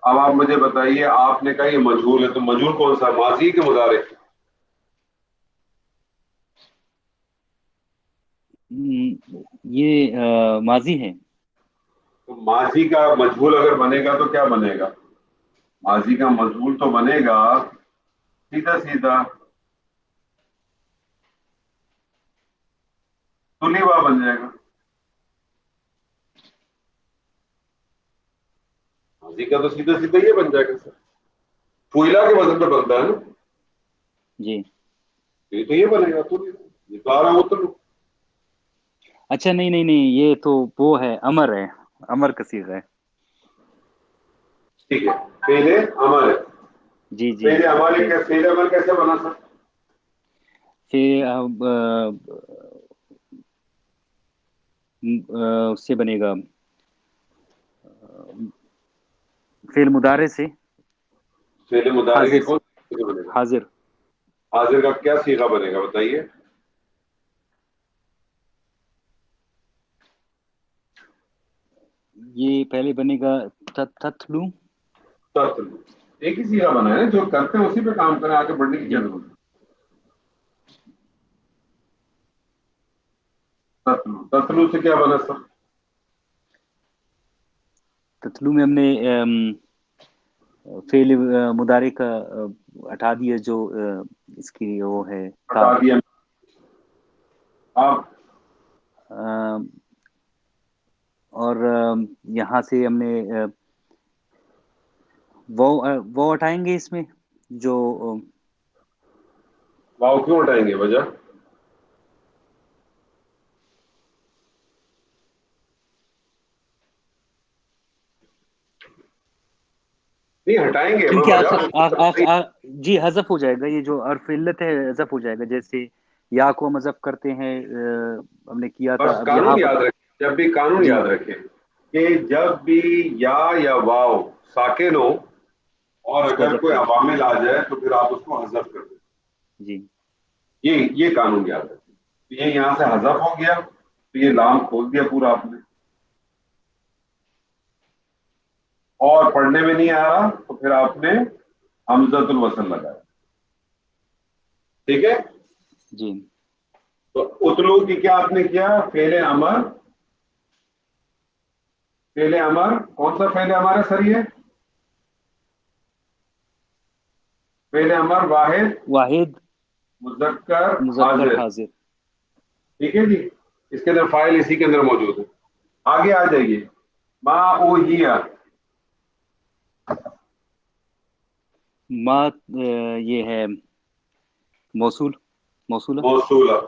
اب آپ مجھے بتائیے آپ نے کہا یہ مجہول ہے تو مجہول کون سا ماضی کے مضارع. یہ ماضی ہے. تو ماضی کا مجہول اگر بنے گا تو کیا بنے گا. ماضی کا مجہول تو بنے گا سیدھا سیدھا تلیوا بن جائے گا. ماضی کا تو سیدھا سیدھا یہ بن جائے گا سر. فوئلہ کے وزن پہ بنتا ہے نا. جی یہ تو یہ بنے گا تو یہ تو آ رہا ہوں. اچھا نہیں یہ تو وہ ہے امر ہے. امر کا صیغہ ہے. ٹھیک ہے. پہلے امر ہے. جی جی پہلے ہمارے پہلے امر کیسے بنا سر. اس سے بنے گا فعل مضارع سے. فعل مضارع کے کون سے بنے گا. حاضر. حاضر کا کیا صیغہ بنے گا بتائیے. یہ پہلے بنے گا تتلو. تتلو ایک ہی صیغہ بنا ہے جو کرتے ہیں اسی پہ کام کریں. آگے بڑھنے کی کیا ضرورت ہے. تتلو. تتلو سے کیا بنا سر. تتلو میں ہم نے فعل مضارع کا ہٹا دیا جو اس کی وہ ہے ہٹا دیا. آپ اور یہاں سے ہم نے وہ ہٹائیں گے اس میں جو واو کیوں ہٹائیں گے وجہ. نہیں ہٹائیں گے کیونکہ جی حذف ہو جائے گا. یہ جو عرف علت ہے حذف ہو جائے گا. جیسے یا کو ہم حذف کرتے ہیں ہم نے کیا تھا. بس اب یہاں قانون یاد رکھیں. جب بھی قانون جی یاد رکھیں کہ جب بھی یا واو ساکن ہو اور اس کو اگر حذف کوئی کر دیں. عوامل آ جائے تو پھر آپ اس کو حذف کر دیں. جی یہ قانون یاد رکھیں. یہ یہاں سے حذف ہو گیا تو یہ لام کھول دیا پورا آپ نے. اور پڑھنے میں نہیں آ رہا تو پھر آپ نے حمزۃ الوصل لگایا. ٹھیک ہے. جی تو اتلو کی کیا آپ نے کیا. فعل امر. فعل امر کون سا فعل امر ہے سر. یہ فعل امر واحد مذکر حاضر. ٹھیک ہے جی. اس کے اندر فاعل اسی کے اندر موجود ہے. آگے آ جائیے. ما اوہیا. ما یہ ہے موصولہ. موصولہ.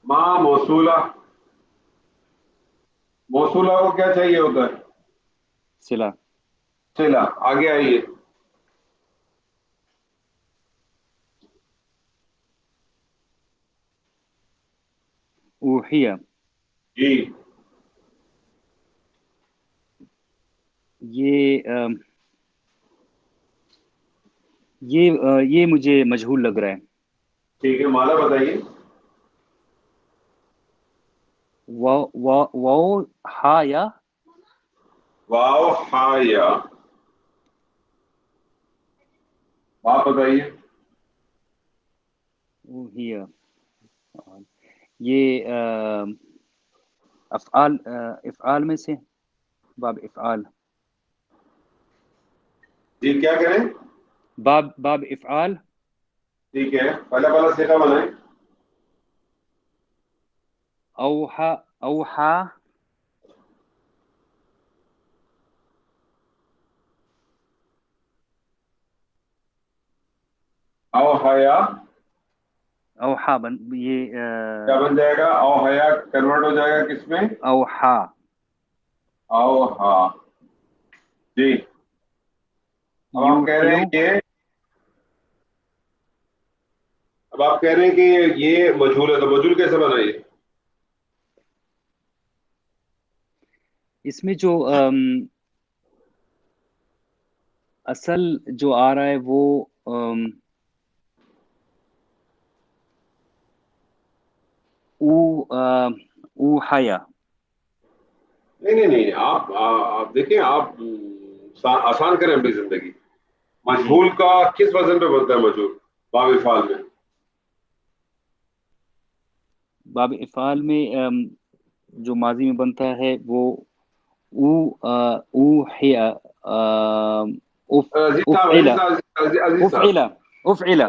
ما موصولہ. موصولہ کو کیا چاہیے ہوتا ہے. صلہ. صلہ. آگے آئیے. اوحیہ. جی یہ مجھے مجہول لگ رہا ہے. ٹھیک ہے. مالا بتائیے. واو ہا یا واو ہا یا. آپ بتائیے. اوحیہ. یہ افعال میں سے باب افعال. جی کیا کریں. باب افعال. ٹھیک ہے, پہلا صیغہ بنائیں. اوحا اوحا اوحیا اوحا یہ کیا بن جائے گا؟ اوحیا کنورٹ ہو جائے گا کس میں؟ اوحا. اوحا. جی اب آپ کہہ رہے ہیں کہ اب آپ کہہ رہے ہیں کہ یہ مجہول ہے, تو مجہول کیسے بنائیے؟ اس میں جو اصل جو آ رہا ہے وہ اوحیا. نہیں, آپ دیکھیں, آپ آسان کریں اپنی زندگی. مجہول کا کس وزن پہ بنتا ہے مجہول باب افعال میں؟ باب افعال میں جو ماضی میں بنتا ہے وہ اوحیا عزیز افعلا صاحب افعلا.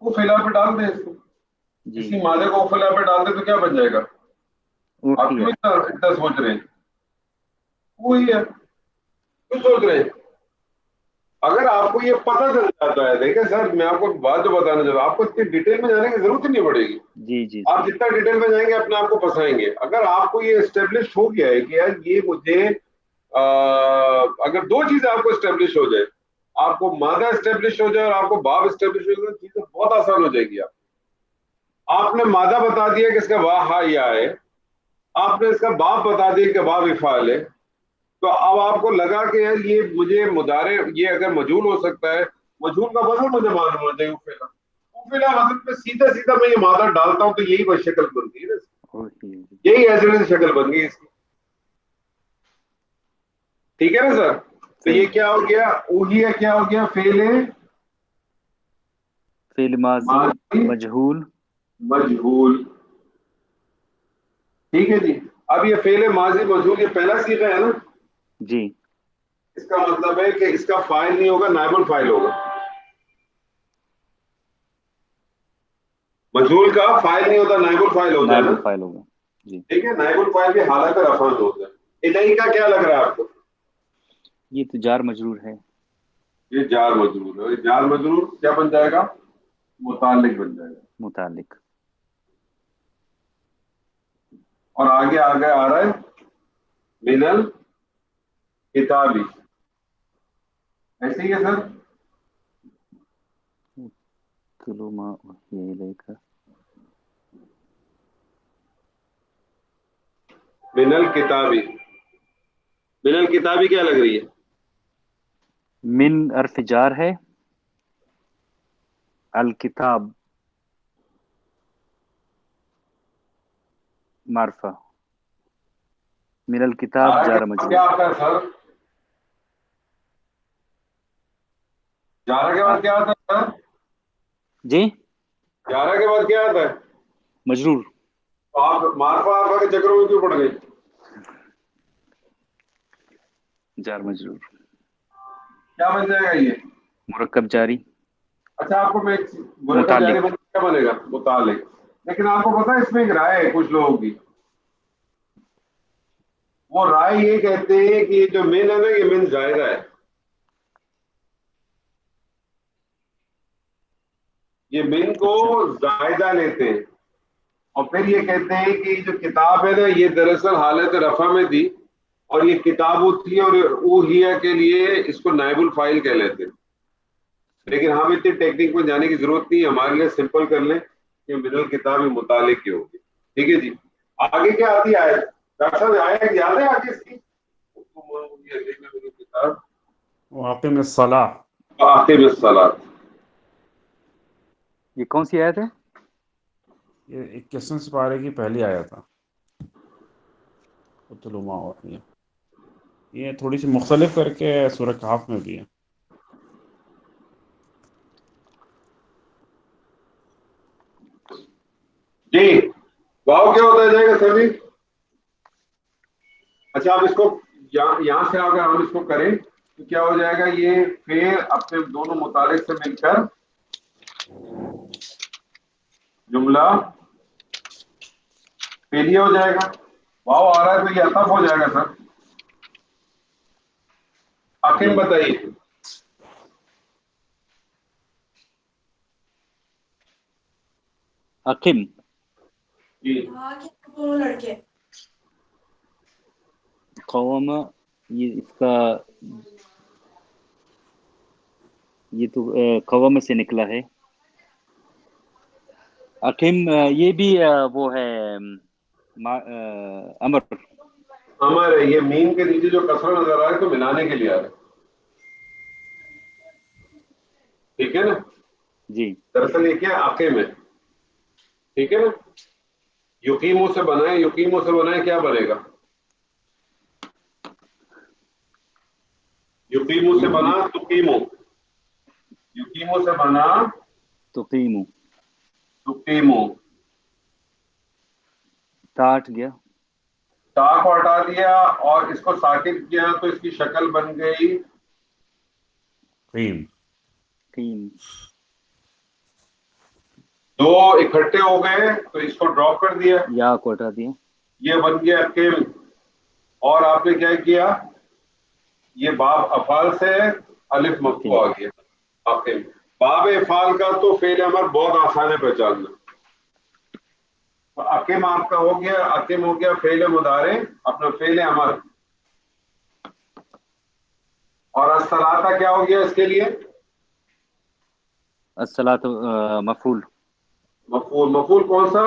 اوفیلا پہ ڈال دیں اس کو, جی اسی مادے کو اوفیلا پہ ڈال دیں تو کیا بن جائے گا؟ آپ کیوں اوحیا. اتنا سوچ رہے ہیں؟ وہی ہے, کیوں سوچ رہے ہیں؟ اگر آپ کو یہ پتہ چل جاتا ہے, دیکھیں سر میں آپ کو بات جو بتانا چاہتا ہوں, آپ کو اتنی ڈیٹیل میں جانے کی ضرورت ہی نہیں پڑے گی. جی جی آپ جتنا ڈیٹیل میں جائیں گے اپنے آپ کو پھنسائیں گے. اگر آپ کو یہ اسٹیبلش ہو گیا ہے کہ یار یہ مجھے اگر دو چیزیں آپ کو اسٹیبلش ہو جائے, آپ کو مادہ اسٹیبلش ہو جائے اور آپ کو باب اسٹیبلش ہو جائے, چیزیں بہت آسان ہو جائے گی. آپ نے مادہ بتا دیا کہ اس کا واہ ہا یا ہے, آپ نے اس کا باب بتا دیا کہ باب افعال ہے, تو اب آپ کو لگا کہ یار یہ مجھے مضارع یہ اگر مجہول ہو سکتا ہے, مجہول کا وزن مجھے معلوم ہونا چاہیے. اوفیلا وزن پہ سیدھا میں یہ مادہ ڈالتا ہوں تو یہی وہ شکل بنتی ہے نا, یہی ایسے شکل بن گئی اس کی. ٹھیک ہے نا سر؟ تو یہ کیا ہو گیا؟ اوہیا کیا ہو گیا؟ فعل ماضی مجہول. ٹھیک ہے جی. اب یہ فعل ماضی مجہول یہ پہلا صیغہ ہے نا جی. اس کا مطلب ہے کہ اس کا فاعل نہیں ہوگا, نائب الفاعل ہوگا. مجہول کا فاعل نہیں ہوتا, نائب الفاعل ہوتا ہے نائب نا. الفاعل ہوگا. جی ٹھیک ہے, نائب الفاعل بھی حالت رفع ہوتا ہے. الہی کا کیا لگ رہا ہے آپ کو؟ یہ تو جار مجرور ہے. یہ جار مجرور ہے. جار مجرور کیا بن جائے گا؟ متعلق بن جائے گا. متعلق. اور آگے آ رہا ہے من الکتابی, ایسے ہی ہے سر؟ کلو ما اوحی الیک. من الکتابی, من الکتابی کیا لگ رہی ہے؟ من حرف جار ہے, الکتاب معرفہ, من الکتاب جار مجرور. کیا آتا ہے سر؟ جارہ کے بعد کیا آتا ہے سر؟ جی جارہ کے بعد کیا آتا ہے؟ مجرور. تو آپ معرفہ آرفا کے چکروں میں کیوں پڑ گئے؟ جار مجرور. کیا بن جائے گا یہ؟ مرکب جاری. اچھا آپ کو میں مرکب جاری بن کیا بنے گا؟ متعلق. لیکن آپ کو پتا ہے اس میں ایک رائے ہے کچھ لوگوں کی, وہ رائے یہ کہتے ہیں کہ یہ جو من ہے نا یہ من زائدہ ہے. یہ من کو زائدہ لیتے ہیں اور پھر یہ کہتے ہیں کہ جو کتاب ہے نا یہ دراصل حالت رفع میں تھی اور یہ کتابوں تھی اور اوہیا کے لیے اس کو نائب الفاعل کہہ لیتے ہیں. لیکن ہم اتنی ٹیکنیک میں جانے کی ضرورت نہیں ہے, ہمارے لیے سمپل کر لیں کہ من الکتاب متعلق کی ہوگی. ٹھیک ہے جی. آگے کیا آتی ہے آیت؟ ڈاکٹر صاحب آیت یاد ہے آگے اس کی؟ واقم الصلاۃ. واقم الصلاۃ. یہ کون سی آیت ہے؟ یہ 21 سپارے کی پہلی آیا تھا. اتلو ما اوحی. یہ تھوڑی سی مختلف کر کے سورہ کہف میں بھی ہے. جی واو کیا ہوتا ہے جائے گا سر جی؟ اچھا آپ اس کو یہاں سے اگر ہم اس کو کریں تو کیا ہو جائے گا؟ یہ فعل اپنے دونوں متعلق سے مل کر جملہ فعلیہ ہو جائے گا. واو آ رہا ہے تو یہ عطف ہو جائے گا سر. حکیم بتائیے. اقم جی لڑکے قوم، یہ اس کا یہ تو قوم سے نکلا ہے. اقم یہ بھی وہ ہے امر. امر ہے. یہ میم کے نیچے جو کسرہ نظر آ رہا ہے تو ملانے کے لیے آ رہا ہے. ٹھیک ہے نا. جی دراصل یہ کیا عقیم ہے. ٹھیک ہے نا. یقیموں سے بنائے، یقیموں سے بنائے کیا بنے گا؟ یقیموں سے بنا تقیموں، یقیموں سے بنا تقیم، تقیموں. کاٹ گیا. تا کو ہٹا دیا اور اس کو ساکن کیا تو اس کی شکل بن گئی قیم. قیم، دو اکٹھے ہو گئے تو اس کو ڈراپ کر دیا، یا کو ہٹا دیا. یہ بن گیا قیم. اور آپ نے کیا کیا؟ یہ باب افعال سے الف مرفوع آ گیا عقیم. باب افعال کا تو فعل امر بہت آسان ہے پہچاننا. عقیم آپ کا ہو گیا، عقیم ہو گیا فعل مضارع اپنا فعل امر. اور الصلاۃ کیا ہو گیا اس کے لیے؟ الصلاۃ مفعول. مفعول. مفعول کون سا؟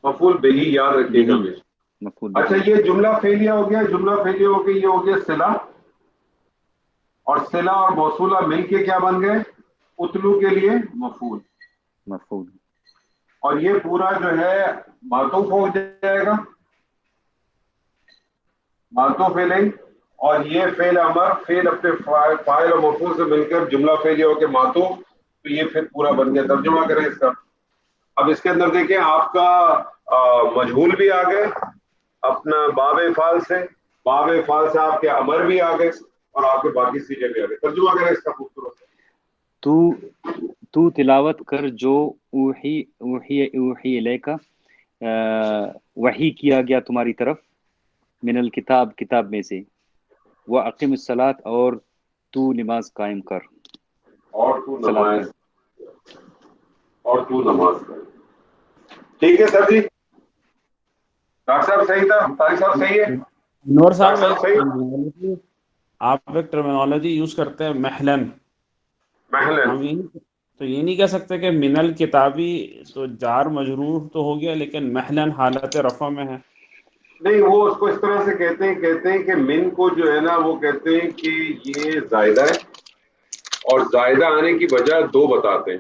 مفعول بہی، یاد رکھیے گا. بہی، مفعول بہ. اچھا یہ جملہ فعلیہ ہو گیا. جملہ فعلیہ ہو گیا، یہ ہو گیا صلہ. اور صلہ اور موصولہ مل کے کیا بن گئے؟ اتلو کے لیے مفعول. مفعول. اور یہ پورا جو ہے معطوف ہو جائے گا، معطوف الیہ. اور یہ فعل امر، فعل اپنے فاعل اور مفعول سے مل کر جملہ فعلیہ ہو کے معطوف، تو یہ پھر پورا بن گیا. ترجمہ کریں اس کا. اب اس کے اندر دیکھیں آپ کا مجہول بھی آ گئے اپنا باب افعال سے، باب افعال سے آپ کے امر بھی آ گئے اور آپ کے باقی سیغے بھی آ گئے. ترجمہ کریں اس کا خوبصورت. تو تلاوت کر جو اوحی الیک وحی کیا گیا تمہاری طرف، من الکتاب کتاب میں سے، واقم الصلاۃ اور تو نماز قائم کر. اور تو صلاۃ نماز، قائم. اور تو نماز کر. ٹھیک ہے سر جی. ڈاکٹر صاحب صحیح تھا؟ طارق صاحب صحیح ہے؟ نور ڈاکٹر صاحب صحیح؟ آپ ایک ٹرمینالوجی یوز کرتے ہیں محلن. محلن. ہم تو یہ نہیں کہہ سکتے کہ من الکتابی تو جار مجرور تو ہو گیا لیکن محلن حالت رفع میں ہے. نہیں، وہ اس کو اس طرح سے کہتے ہیں کہ من کو جو ہے نا وہ کہتے ہیں کہ یہ زائدہ ہے، اور زائدہ آنے کی وجہ دو بتاتے ہیں.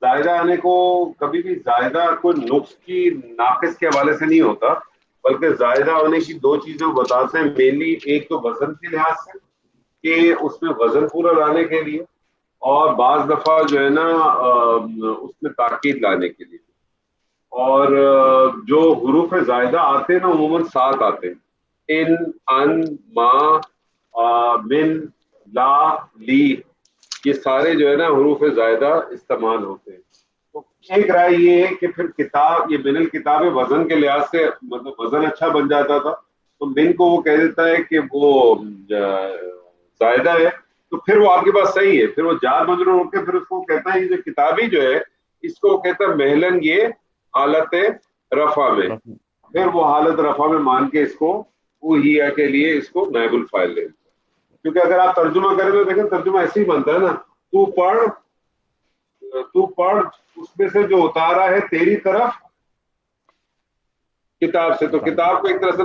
زائدہ آنے کو کبھی بھی زائدہ کوئی نقص کی ناقص کے حوالے سے نہیں ہوتا، بلکہ زائدہ ہونے کی دو چیزیں بتاتے ہیں. مینلی ایک تو وزن کے لحاظ سے کہ اس میں وزن پورا لانے کے لیے، اور بعض دفعہ جو ہے نا اس میں تاکید لانے کے لیے. اور جو حروف زائدہ آتے ہیں نا عموماً 7 آتے ہیں. ان، ان، ما، من، لا، لی، یہ سارے جو ہے نا حروف زائدہ استعمال ہوتے ہیں. تو ایک رائے یہ ہے کہ پھر کتاب، یہ من الکتاب وزن کے لحاظ سے مطلب وزن اچھا بن جاتا تھا، تو من کو وہ کہہ دیتا ہے کہ وہ زائدہ ہے، تو پھر وہ آپ کے پاس صحیح ہے. پھر وہ جار مجرور ہو کے پھر اس کو کہتا ہے، یہ جو کتابی جو ہے اس کو کہتا ہے محلن، یہ حالت رفع میں. پھر وہ حالت رفع میں مان کے اس کو اوہیا کے لیے اس کو نائب الفاعل لے. کیونکہ اگر آپ ترجمہ کریں تو دیکھیں ترجمہ ایسے ہی بنتا ہے نا، تو پڑھ اس میں سے جو اتارا ہے تیری طرف کتاب سے. تو کتاب کو ایک طرح سے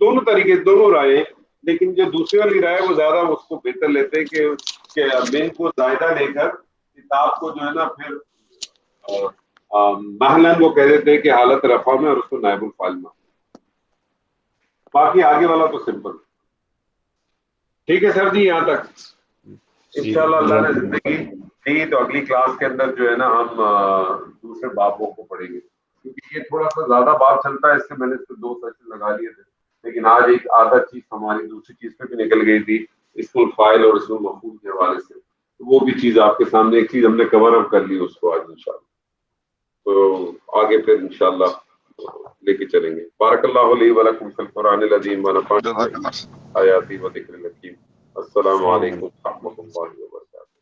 دونوں طریقے، دونوں رائے، لیکن جو دوسری والی رائے وہ زیادہ اس کو بہتر لیتے ہیں کہ من کو زائدہ لے کر کتاب کو جو ہے نا پھر محلن وہ کہہ دیتے ہیں کہ حالت رفع میں، اور اس کو نائب الفاعل میں. باقی آگے والا تو سمپل. ٹھیک ہے سر جی، یہاں تک انشاءاللہ اللہ نے زندگی دی تو اگلی کلاس کے اندر جو ہے نا ہم دوسرے بابوں کو پڑھیں گے، کیونکہ یہ تھوڑا سا زیادہ بات چلتا ہے. اس سے میں نے 2 سیشن لگا لیے تھے، لیکن آج ایک آدھا چیز ہماری دوسری چیز پہ بھی نکل گئی تھی اسم الفاعل اور اسم المفعول کے حوالے سے، تو وہ بھی چیز آپ کے سامنے، ایک چیز ہم نے کور اپ کر لی اس کو آج انشاءاللہ، تو آگے پھر انشاءاللہ لے کے چلیں گے۔ بارک اللہ لی و لکم فی القرآن العظیم و نفعني آیاتی و ذکر الحکیم۔ السلام علیکم و رحمۃ اللہ وبرکاتہ۔